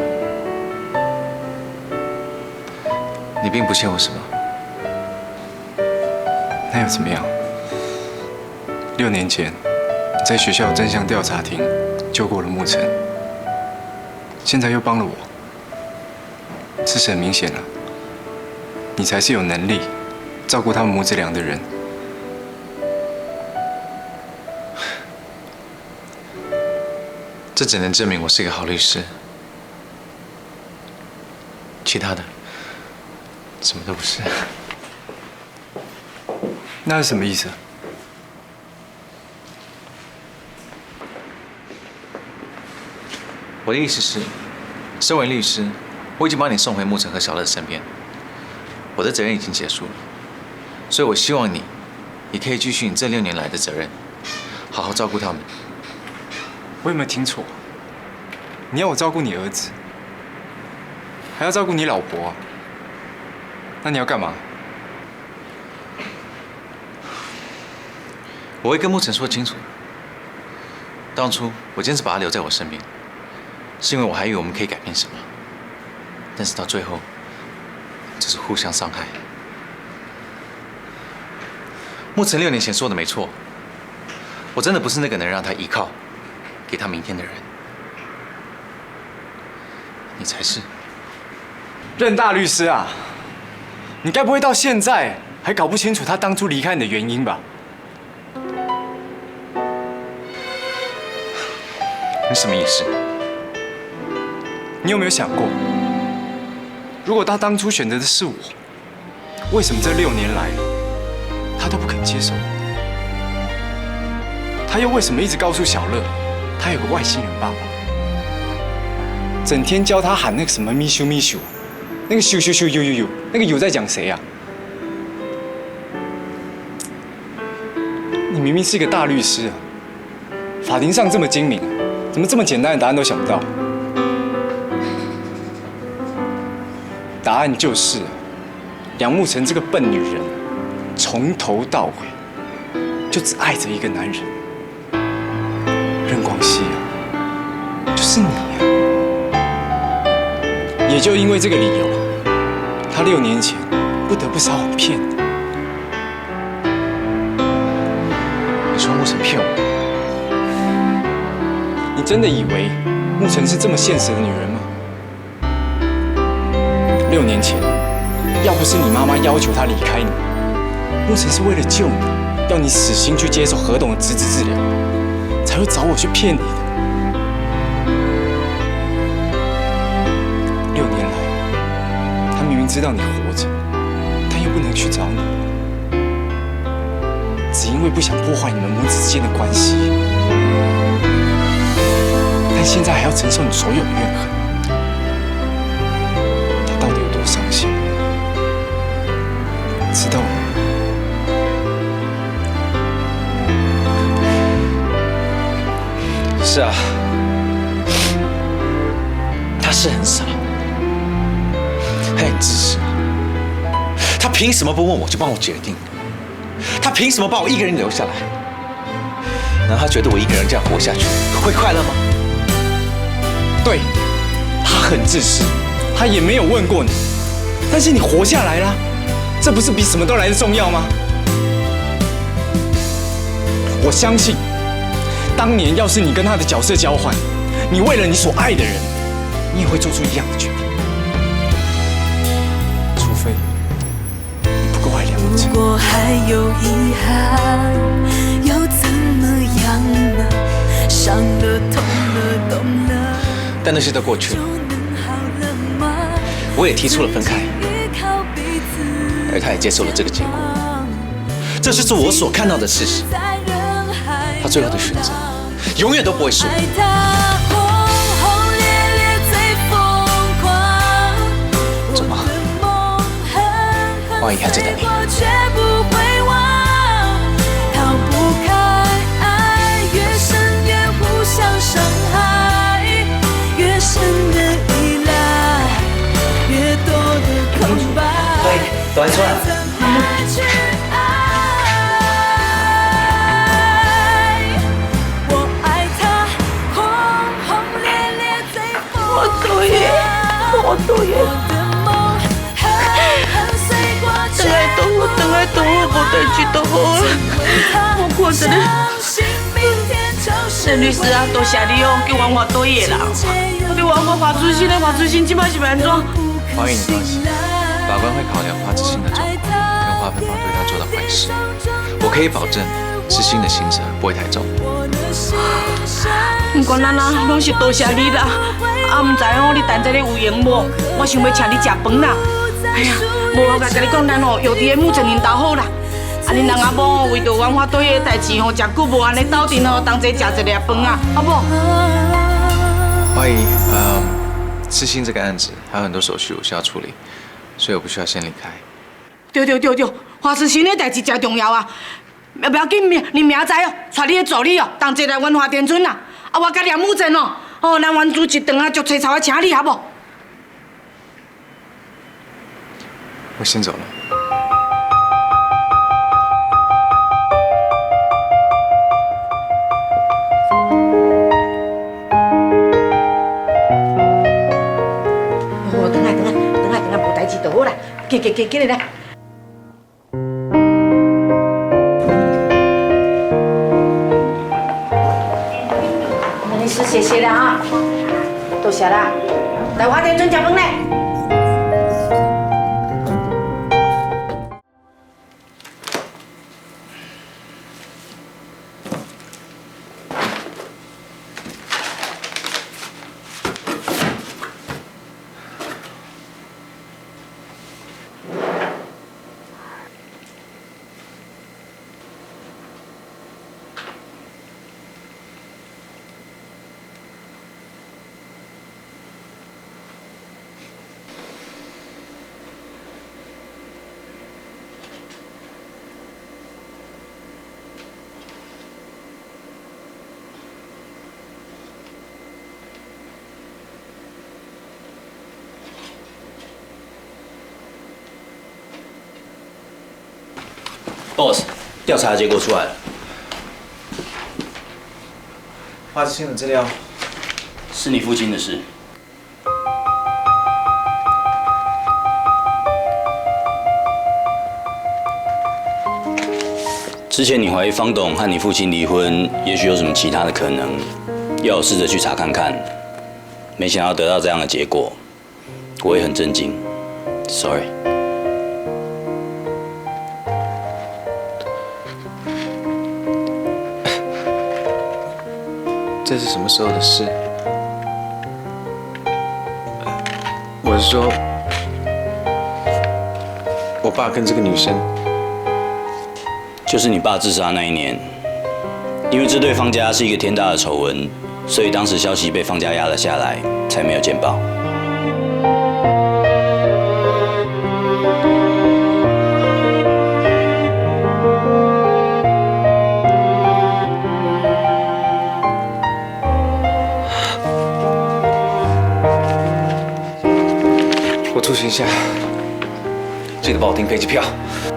你并不欠我什么。那又怎么样？6年前，你在学校真相调查庭救过了沐晨，现在又帮了我，这是很明显了，你才是有能力照顾他们母子俩的人。这只能证明我是一个好律师，其他的什么都不是。那是什么意思？我的意思是，身为律师，我已经帮你送回沐晨和小乐身边，我的责任已经结束了，所以我希望你可以继续你这6年来的责任，好好照顾他们。我有没有听错？你要我照顾你儿子，还要照顾你老婆啊？那你要干嘛？我会跟沐晨说清楚。当初我坚持把他留在我身边，是因为我还以为我们可以改变什么，但是到最后，只是互相伤害。沐晨6年前说的没错，我真的不是那个能让他依靠、给他明天的人。你才是。任大律师啊，你该不会到现在还搞不清楚他当初离开你的原因吧？你什么意思？你有没有想过，如果他当初选择的是我，为什么这6年来他都不肯接受我？他又为什么一直告诉小乐，他有个外星人爸爸？整天教他喊那个什么咪咻咪咻，那个咻咻咻呦呦呦，那个有在讲谁啊？你明明是一个大律师啊，法庭上这么精明啊，怎么这么简单的答案都想不到？答案就是梁沐晨这个笨女人，从头到尾就只爱着一个男人，任光熙啊，就是你啊！也就因为这个理由，他6年前不得不撒谎骗你。你说沐晨骗我？你真的以为沐晨是这么现实的女人吗？6年前，要不是你妈妈要求她离开你，沐晨是为了救你，要你死心去接受何董的职质治疗，才会找我去骗你的。6年来，他明明知道你活着，但又不能去找你，只因为不想破坏你们母子之间的关系，但现在还要承受你所有的怨恨。他到底有多伤心？知道吗？是啊，他是很傻，很他很自私，他凭什么不问我就帮我决定？他凭什么把我一个人留下来？难道他觉得我一个人这样活下去会快乐吗？对，他很自私，他也没有问过你，但是你活下来了，这不是比什么都来得重要吗？我相信，当年要是你跟他的角色交换，你为了你所爱的人，你也会做出一样的决定。除非你不够爱梁文成。如果还有遗憾，又怎么样呢？伤了，痛了，懂了，但那些都过去了，我也提出了分开，而他也接受了这个结果。这就是我所看到的事实。他最后的选择，永远都不会是我。怎么？花姨还在等你。对，端出来。我讨厌，等来倒我无代志就好了。我看着你，陈律师啊，多谢你哦，叫我倒伊的人。你话我华春生华春生即摆是要安怎？花姨，你放心，法官会考量华之心的状况，跟花芬芳对他做的坏事。我可以保证，之心的刑责不会太重。不管咱啊，拢是多谢你啦。啊，唔知哦，你等下咧有闲无？我想要请你食饭啦。哎呀，无我甲你讲，咱哦有伫个母亲领导好啦。啊，恁两阿某为着阮花对个代志吼，食久无安尼斗阵哦，同齐食一粒饭啊，好不？花姨，之心这个案子还有很多手续我需要处理，所以我必须要先离开。对，花痴心的代志真重要啊！不要紧，你明仔哦，带你的助理哦，同齐来阮花田村啦。啊，我甲梁母亲哦。哦，咱原煮一顿啊，足吹草的请你，好不？我先走了。哦，等下，无代志就好啦。紧来来。律师，谢谢了啊，多谢啦。来花田村吃饭嘞。Boss， 调查结果出来了。花之心的资料是你父亲的事。之前你怀疑方董和你父亲离婚，也许有什么其他的可能，要我试着去查看看。没想到得到这样的结果，我也很震惊。Sorry。这是什么时候的事？我是说，我爸跟这个女生，就是你爸自杀那一年，因为这对方家是一个天大的丑闻，所以当时消息被方家压了下来，才没有见报。我出行下，记得帮我订飞机票。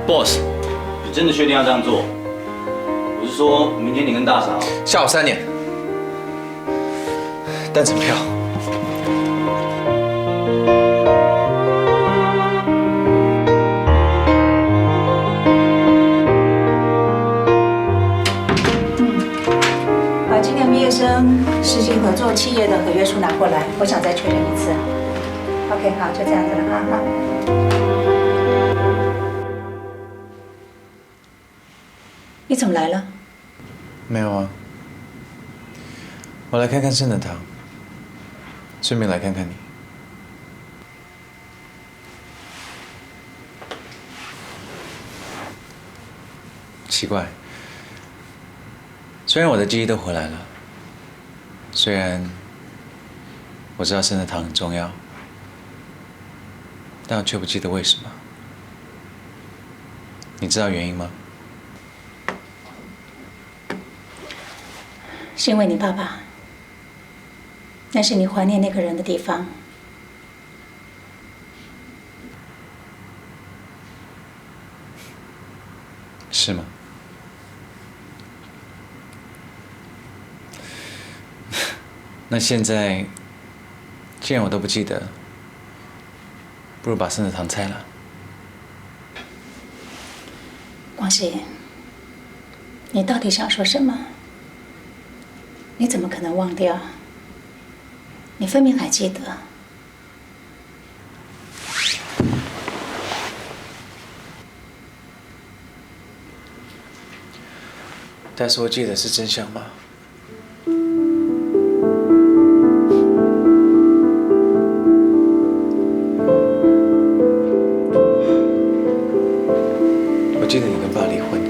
Boss， 你真的确定要这样做？我是说，明天你跟大嫂下午3点，单程票。把今年毕业生实习合作企业的合约书拿过来，我想再确认一次。OK， 好，就这样子了啊，好。你怎么来了？没有啊，我来看看圣德堂，顺便来看看你。奇怪，虽然我的记忆都回来了，虽然我知道圣德堂很重要，但我却不记得为什么。你知道原因吗？是因为你爸爸，那是你怀念那个人的地方。是吗？那现在，既然我都不记得，不如把圣德堂拆了。光熙，你到底想说什么？你怎么可能忘掉？你分明还记得。但是我记得是真相吗？我记得你跟爸离婚，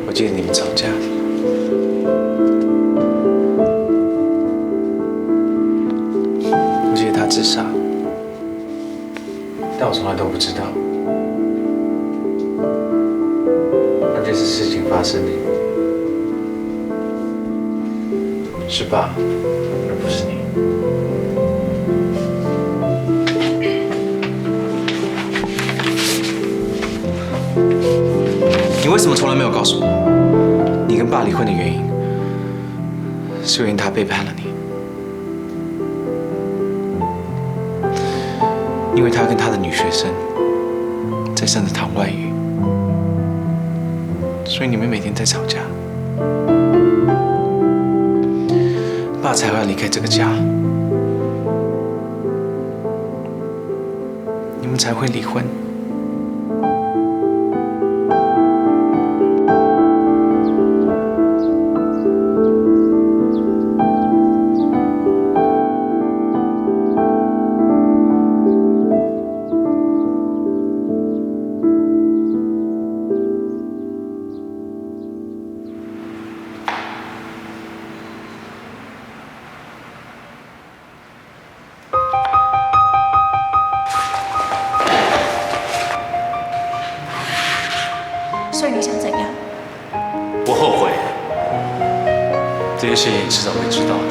我记得你们吵架，我记得他自杀，但我从来都不知道，那件事情发生的是爸，而不是你。你为什么从来没有告诉我，你跟爸离婚的原因，是因为他背叛了你？因为他跟他的女学生在圣德堂外遇，所以你们每天在吵架，爸才会要离开这个家，你们才会离婚。所以你想怎样？不后悔，这些事情你迟早会知道的。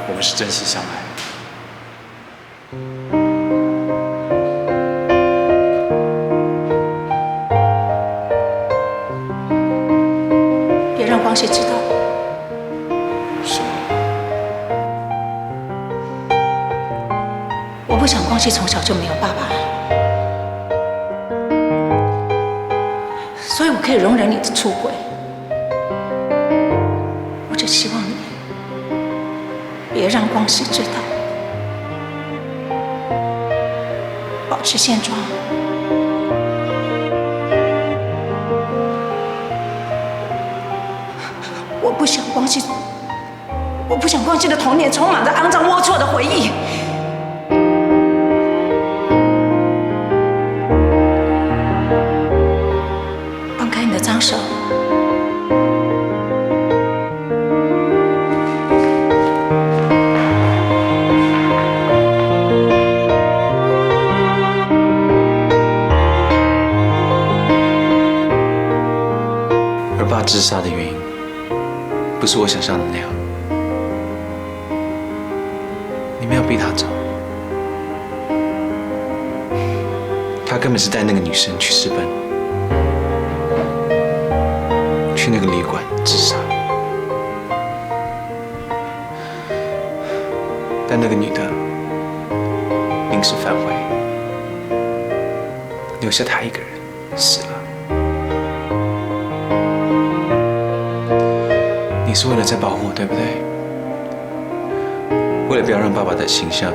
我们是真心相爱。别让光熙知道。是吗？我不想光熙从小就没有爸爸，所以我可以容忍你的出轨。我只希望你别让光熙知道，保持现状。我不想光熙的童年充满着肮脏龌龊的回忆。放开你的脏手。而爸自杀的原因，不是我想象的那样。你们要逼他走。他根本是带那个女生去私奔，去那个旅馆自杀。但那个女的临时反悔，留下他一个人死了。你是为了在保护我，对不对？为了不要让爸爸的形象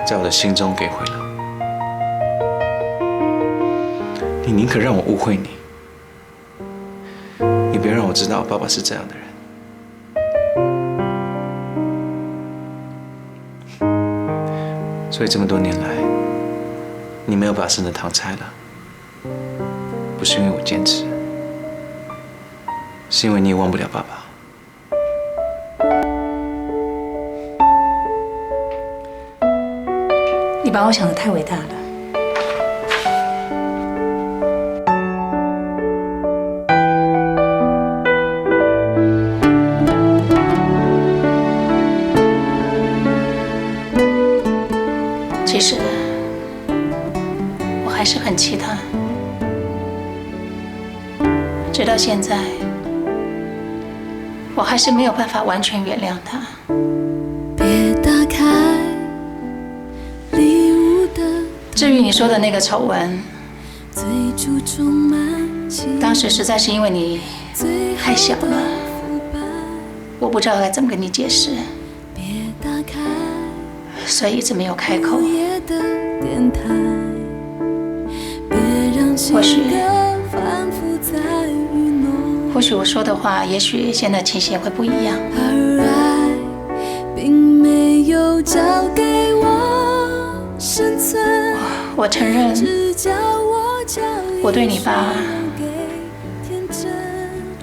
在我的心中给毁了，你宁可让我误会你，也别让我知道爸爸是这样的人。所以这么多年来，你没有把生的堂拆了，不是因为我坚持，是因为你也忘不了爸爸。你把我想得太伟大了。其实，我还是很气他。直到现在，我还是没有办法完全原谅他。别打开礼物的。至于你说的那个丑闻，当时实在是因为你太小了，我不知道该怎么跟你解释，所以一直没有开口。或许我说的话，也许现在情形会不一样。而爱并没有教给我生存。我承认，我对你爸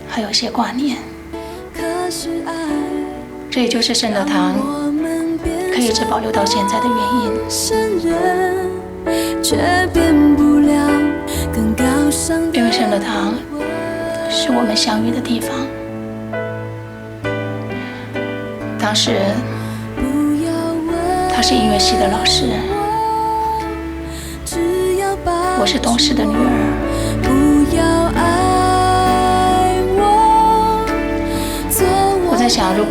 还有一些挂念。这也就是圣德堂可以一直保留到现在的原因。因为圣德堂是我们相遇的地方。当时他是音乐系的老师，我是董事的女儿。我在想，如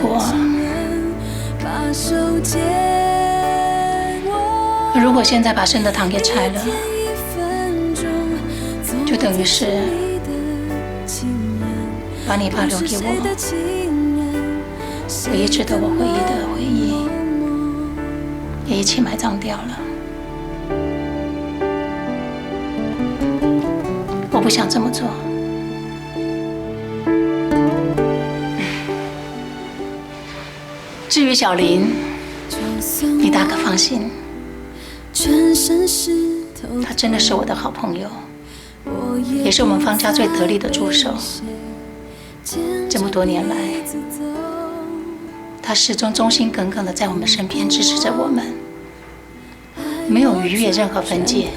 果现在把圣德堂给拆了，就等于是把你爸留给我唯一值得我回忆的回忆，也一起埋葬掉了。我不想这么做。至于小林，你大可放心，他真的是我的好朋友，也是我们方家最得力的助手。这么多年来，他始终忠心耿耿地在我们身边支持着我们，没有逾越任何分界。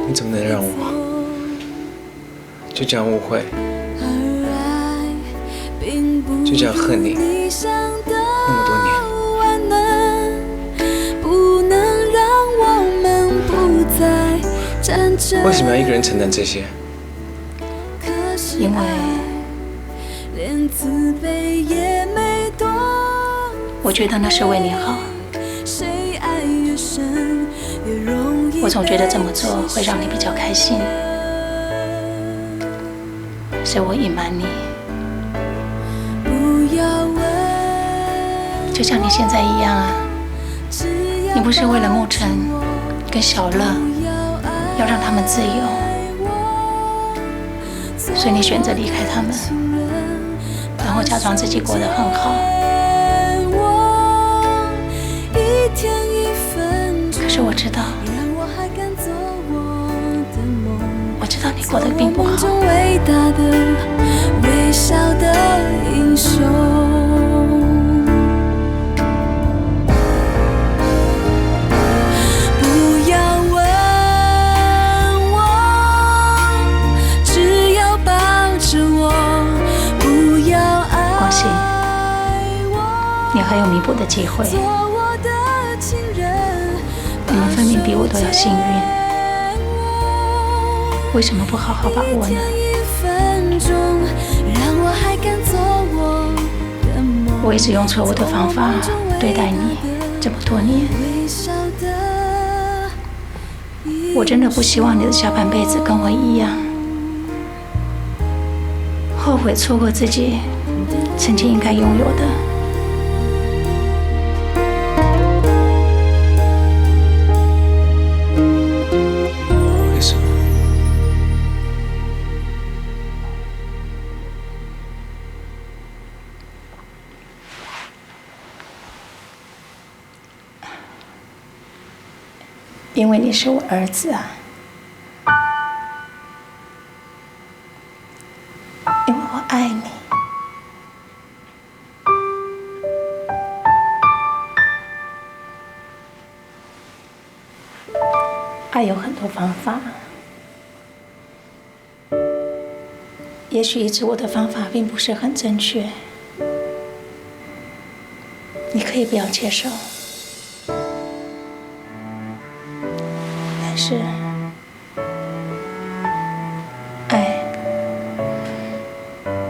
你怎么能让我就这样误会，就这样恨你那么多年？为什么要一个人承担这些？因为我觉得那是为你好。我总觉得这么做会让你比较开心，所以我隐瞒你，就像你现在一样啊。你不是为了沐晨跟小乐要让他们自由，所以你选择离开他们，然后假裝自己过得很好。可是我知道你过得并不好。伟大的微笑的英雄。还有弥补的机会。做我的情人，你们分明比我都要幸运，为什么不好好把握呢？我一直用错误的方法对待你这么多年，我真的不希望你的下半辈子跟我一样，后悔错过自己曾经应该拥有的。为什么？因为你是我儿子啊，因为我爱你。爱有很多方法，也许一直我的方法并不是很正确，你可以不要接受。但是，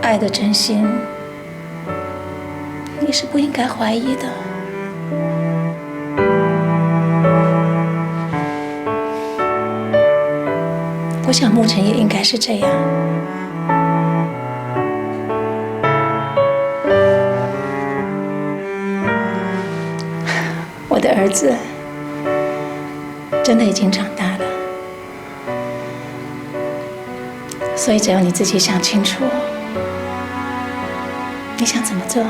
爱的真心，你是不应该怀疑的。我想牧尘也应该是这样。我的儿子真的已经长大了，所以只要你自己想清楚，你想怎么做，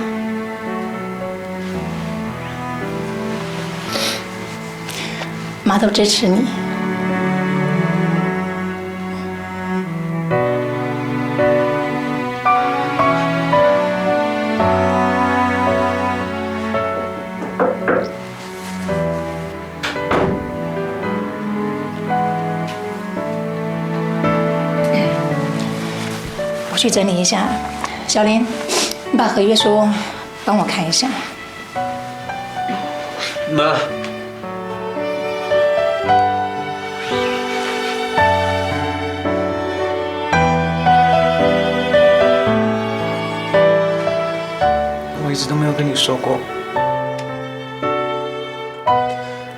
妈都支持你。我去整理一下，小林，你把合约书帮我看一下。妈，我一直都没有跟你说过，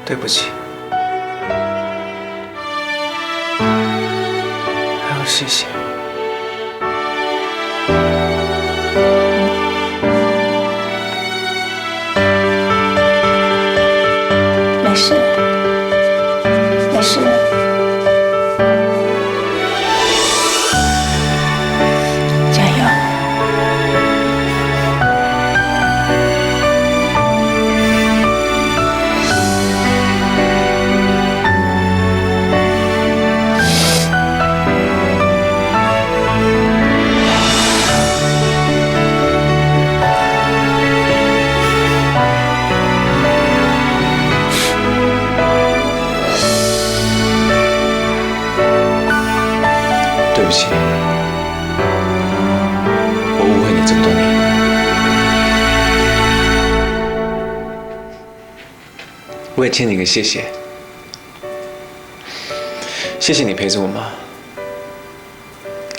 对不起，还有谢谢。没事，没事。加油！对不起，我误会你这么多年。我也欠你个谢谢，谢谢你陪着我妈，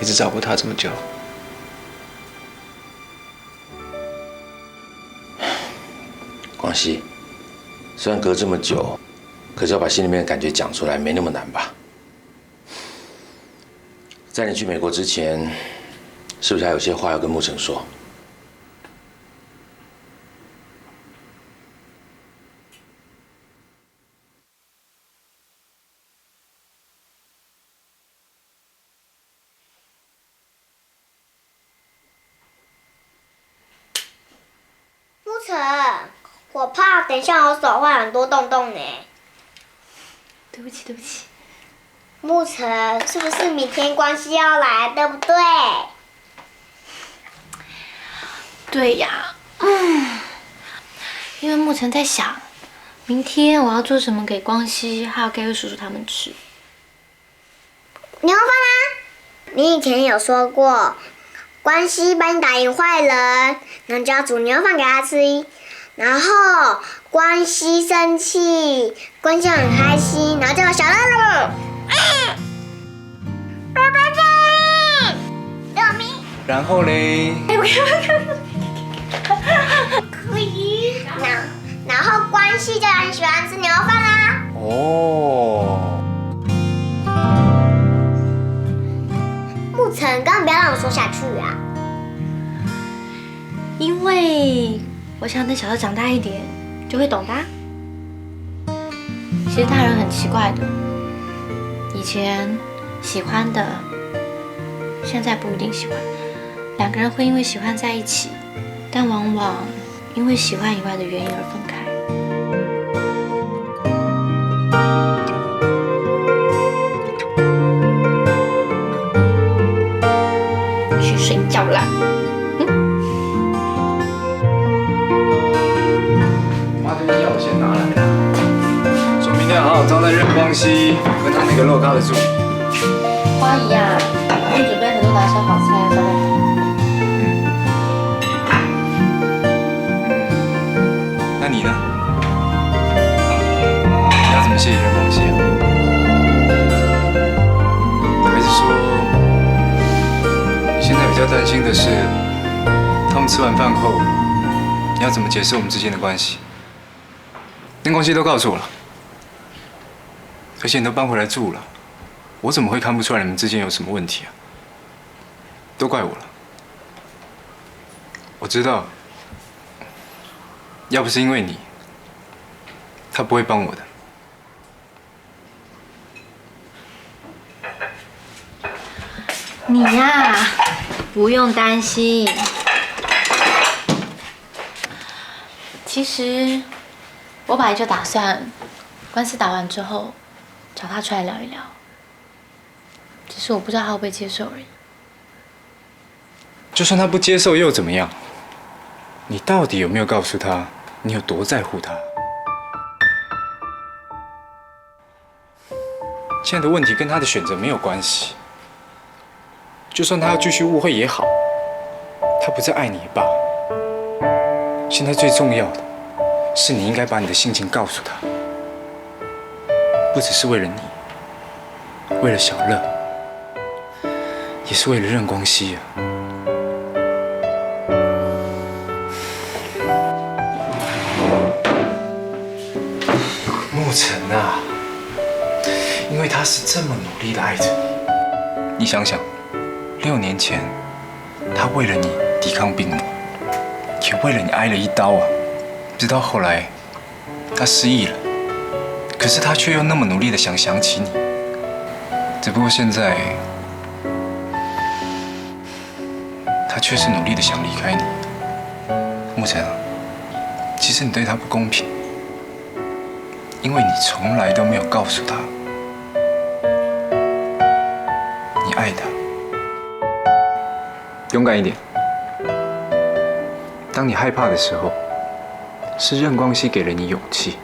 一直照顾她这么久。广西，虽然隔这么久，可是要把心里面的感觉讲出来，没那么难吧？在你去美国之前，是不是还有些话要跟牧尘说？牧尘，我怕等一下我手会很多洞洞呢。对不起，对不起。牧尘，是不是明天关系要来，对不对？对呀，因为牧尘在想，明天我要做什么给光熙还有盖瑞叔叔他们吃。牛肉饭啊！你以前有说过，关西帮你打赢坏人，那就要煮牛肉饭给他吃。然后关西生气，关西很开心，然后叫我小乐乐。爸爸在，救命！然后嘞？可以。然后关西就很喜欢吃牛肉饭啦。哦。沐晨，刚刚不要让我说下去啊！因为我想等小乐长大一点就会懂的。其实大人很奇怪的，以前喜欢的，现在不一定喜欢。两个人会因为喜欢在一起，但往往因为喜欢以外的原因而分开。去睡觉啦。妈这个药先拿来了，说明天好好招待任光熙跟他那个肉咖的助理。花姨呀，我们准备很多拿手好菜要招待你。那你呢？你要怎么谢谢任光熙啊？还是说，你现在比较担心的是，他们吃完饭后，你要怎么解释我们之间的关系？任光熙都告诉我了，而且你都搬回来住了，我怎么会看不出来你们之间有什么问题啊？都怪我了。我知道，要不是因为你，他不会帮我的。你呀，不用担心。其实我本来就打算官司打完之后找他出来聊一聊，只是我不知道他会不会接受而已。就算他不接受又怎么样？你到底有没有告诉他你有多在乎他？现在的问题跟他的选择没有关系。就算他要继续误会也好，他不再爱你也罢。现在最重要的是你应该把你的心情告诉他，不只是为了你，为了小乐，也是为了任光熙啊。沐晨啊，因为他是这么努力的爱着你，你想想，6年前他为了你抵抗病魔，也为了你挨了一刀啊，直到后来他失忆了，可是他却又那么努力的想起你，只不过现在他却是努力的想离开你。沐晨啊，其实你对他不公平。因为你从来都没有告诉他，你爱他。勇敢一点。当你害怕的时候，是任光熙给了你勇气，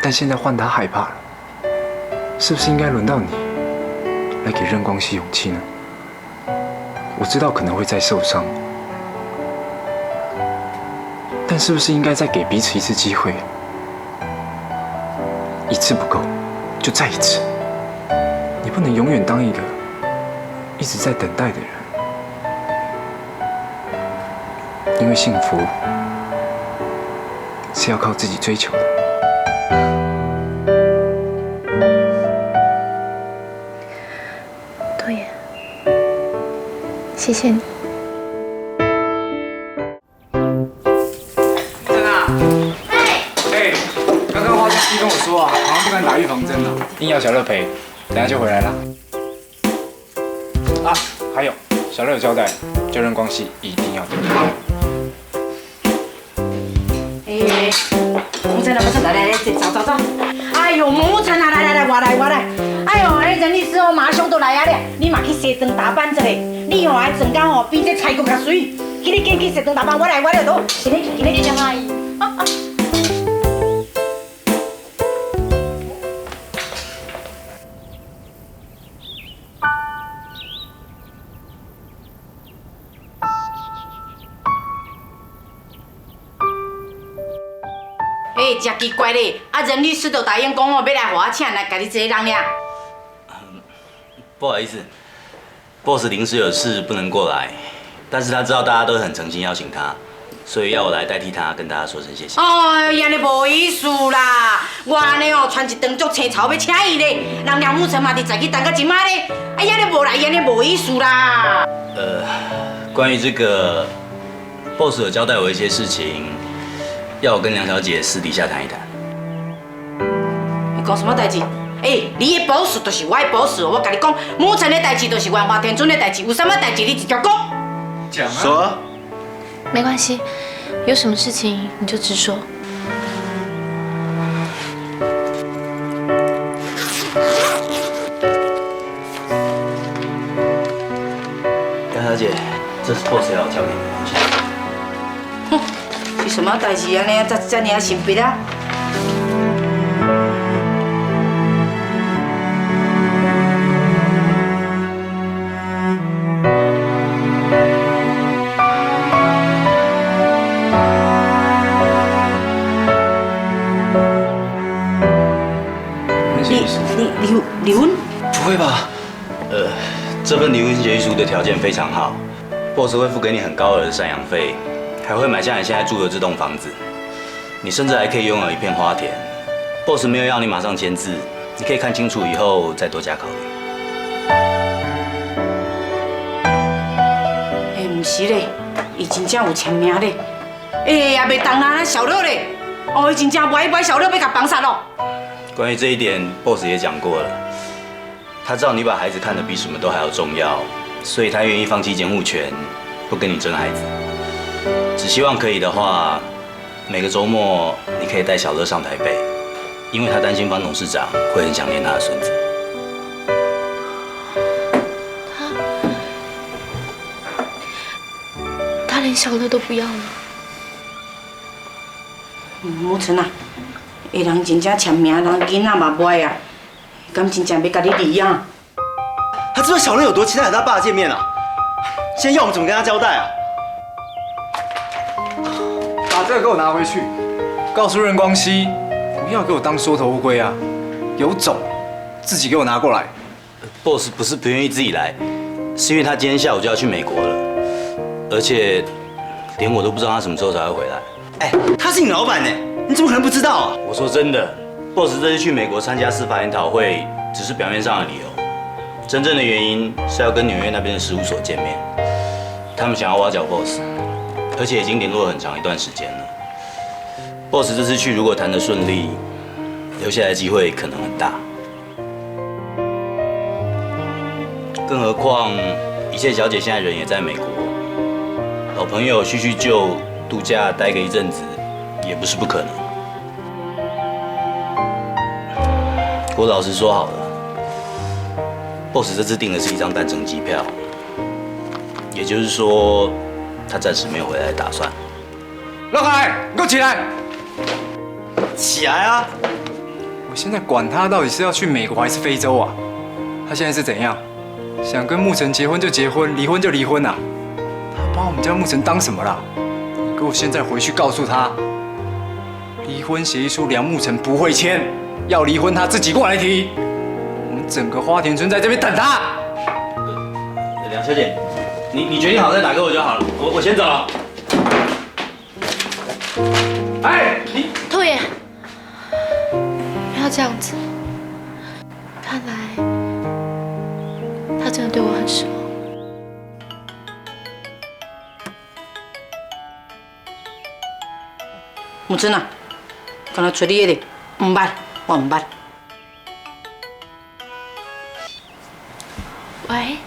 但现在换他害怕了，是不是应该轮到你来给任光熙勇气呢？我知道可能会再受伤，但是不是应该再给彼此一次机会？一次不够，就再一次。你不能永远当一个一直在等待的人，因为幸福是要靠自己追求的。多言，谢谢你。跟我说啊，好像不敢打预防针了，硬要小乐陪，等下就回来了。啊，还有，小乐有交代，就任光熙一定要听。沐晨来，走。哎呦，沐晨啊，来，我来。哎呦，那任律师哦，马上都来啊咧，你嘛去西装打扮一下，你吼爱装甲吼比这菜佫较水，今日紧去西装打扮，我来都，今日叫阿姨。真奇怪咧！啊，任律师都答应讲哦，要来互我请来，家己一个人俩。不好意思 ，boss 临时有事不能过来，但是他知道大家都很诚心邀请他，所以要我来代替他跟大家说声谢谢。哎呀，安尼无意思啦！我安尼哦，传一长足青草要请伊咧，人梁木成嘛伫在去等到今仔咧，哎呀，安尼无来，安尼无意思啦。关于这个 ，boss 有交代我一些事情，要我跟梁小姐私底下谈一谈。你讲什么代志？你的保事就是我的保事，我跟你讲，母亲的代志就是万华田村的代志，有什么代志你直接讲。讲啊。说啊。没关系，有什么事情你就直说。梁小姐，这是 boss 要交给你的东西。哼，是什么代志安尼这么神秘啊？离婚？不会吧？这份离婚协议书的条件非常好 ，boss 会付给你很高额的赡养费，还会买下你现在住的这栋房子，你甚至还可以拥有一片花田。boss 没有要你马上签字，你可以看清楚以后再多加考虑。不是咧，伊真正有签名咧，也袂当啦，小六咧，伊真正歪小六要甲绑杀咯。关于这一点 ，boss 也讲过了。他知道你把孩子看得比什么都还要重要，所以他愿意放弃监护权，不跟你争孩子。只希望可以的话，每个周末你可以带小乐上台北，因为他担心方董事长会很想念他的孙子。他连小乐都不要了。母亲啊！个人真正签名，人囡仔嘛不爱啊，敢真正要甲你离啊？他知道小乐有多期待和他爸见面啊！现在要我们怎么跟他交代啊？把这个给我拿回去，告诉任光熙，不要给我当缩头乌龟啊！有种，自己给我拿过来。boss 不是不愿意自己来，是因为他今天下午就要去美国了，而且连我都不知道他什么时候才会回来。他是你老板呢，你怎么可能不知道啊？我说真的 ，boss 这次去美国参加司法研讨会，只是表面上的理由，真正的原因是要跟纽约那边的事务所见面。他们想要挖角 boss， 而且已经联络了很长一段时间了。boss 这次去如果谈得顺利，留下来的机会可能很大。更何况，一切小姐现在人也在美国，老朋友叙叙旧。度假待个一阵子，也不是不可能。我老实说好了 ，boss 这次订的是一张单程机票，也就是说，他暂时没有回来的打算。老海，你给我起来！起来啊！我现在管他到底是要去美国还是非洲啊？他现在是怎样？想跟沐晨结婚就结婚，离婚就离婚啊？他把我们家沐晨当什么啦？给我现在回去告诉他，离婚协议书梁沐晨不会签，要离婚他自己过来提。我们整个花田村在这边等他。梁小姐，你决定好再打给我就好了，我先走了。你兔爷，不要这样子，看来他真的对我很失望。木真啊，刚才找你的，唔捌，我唔捌。喂。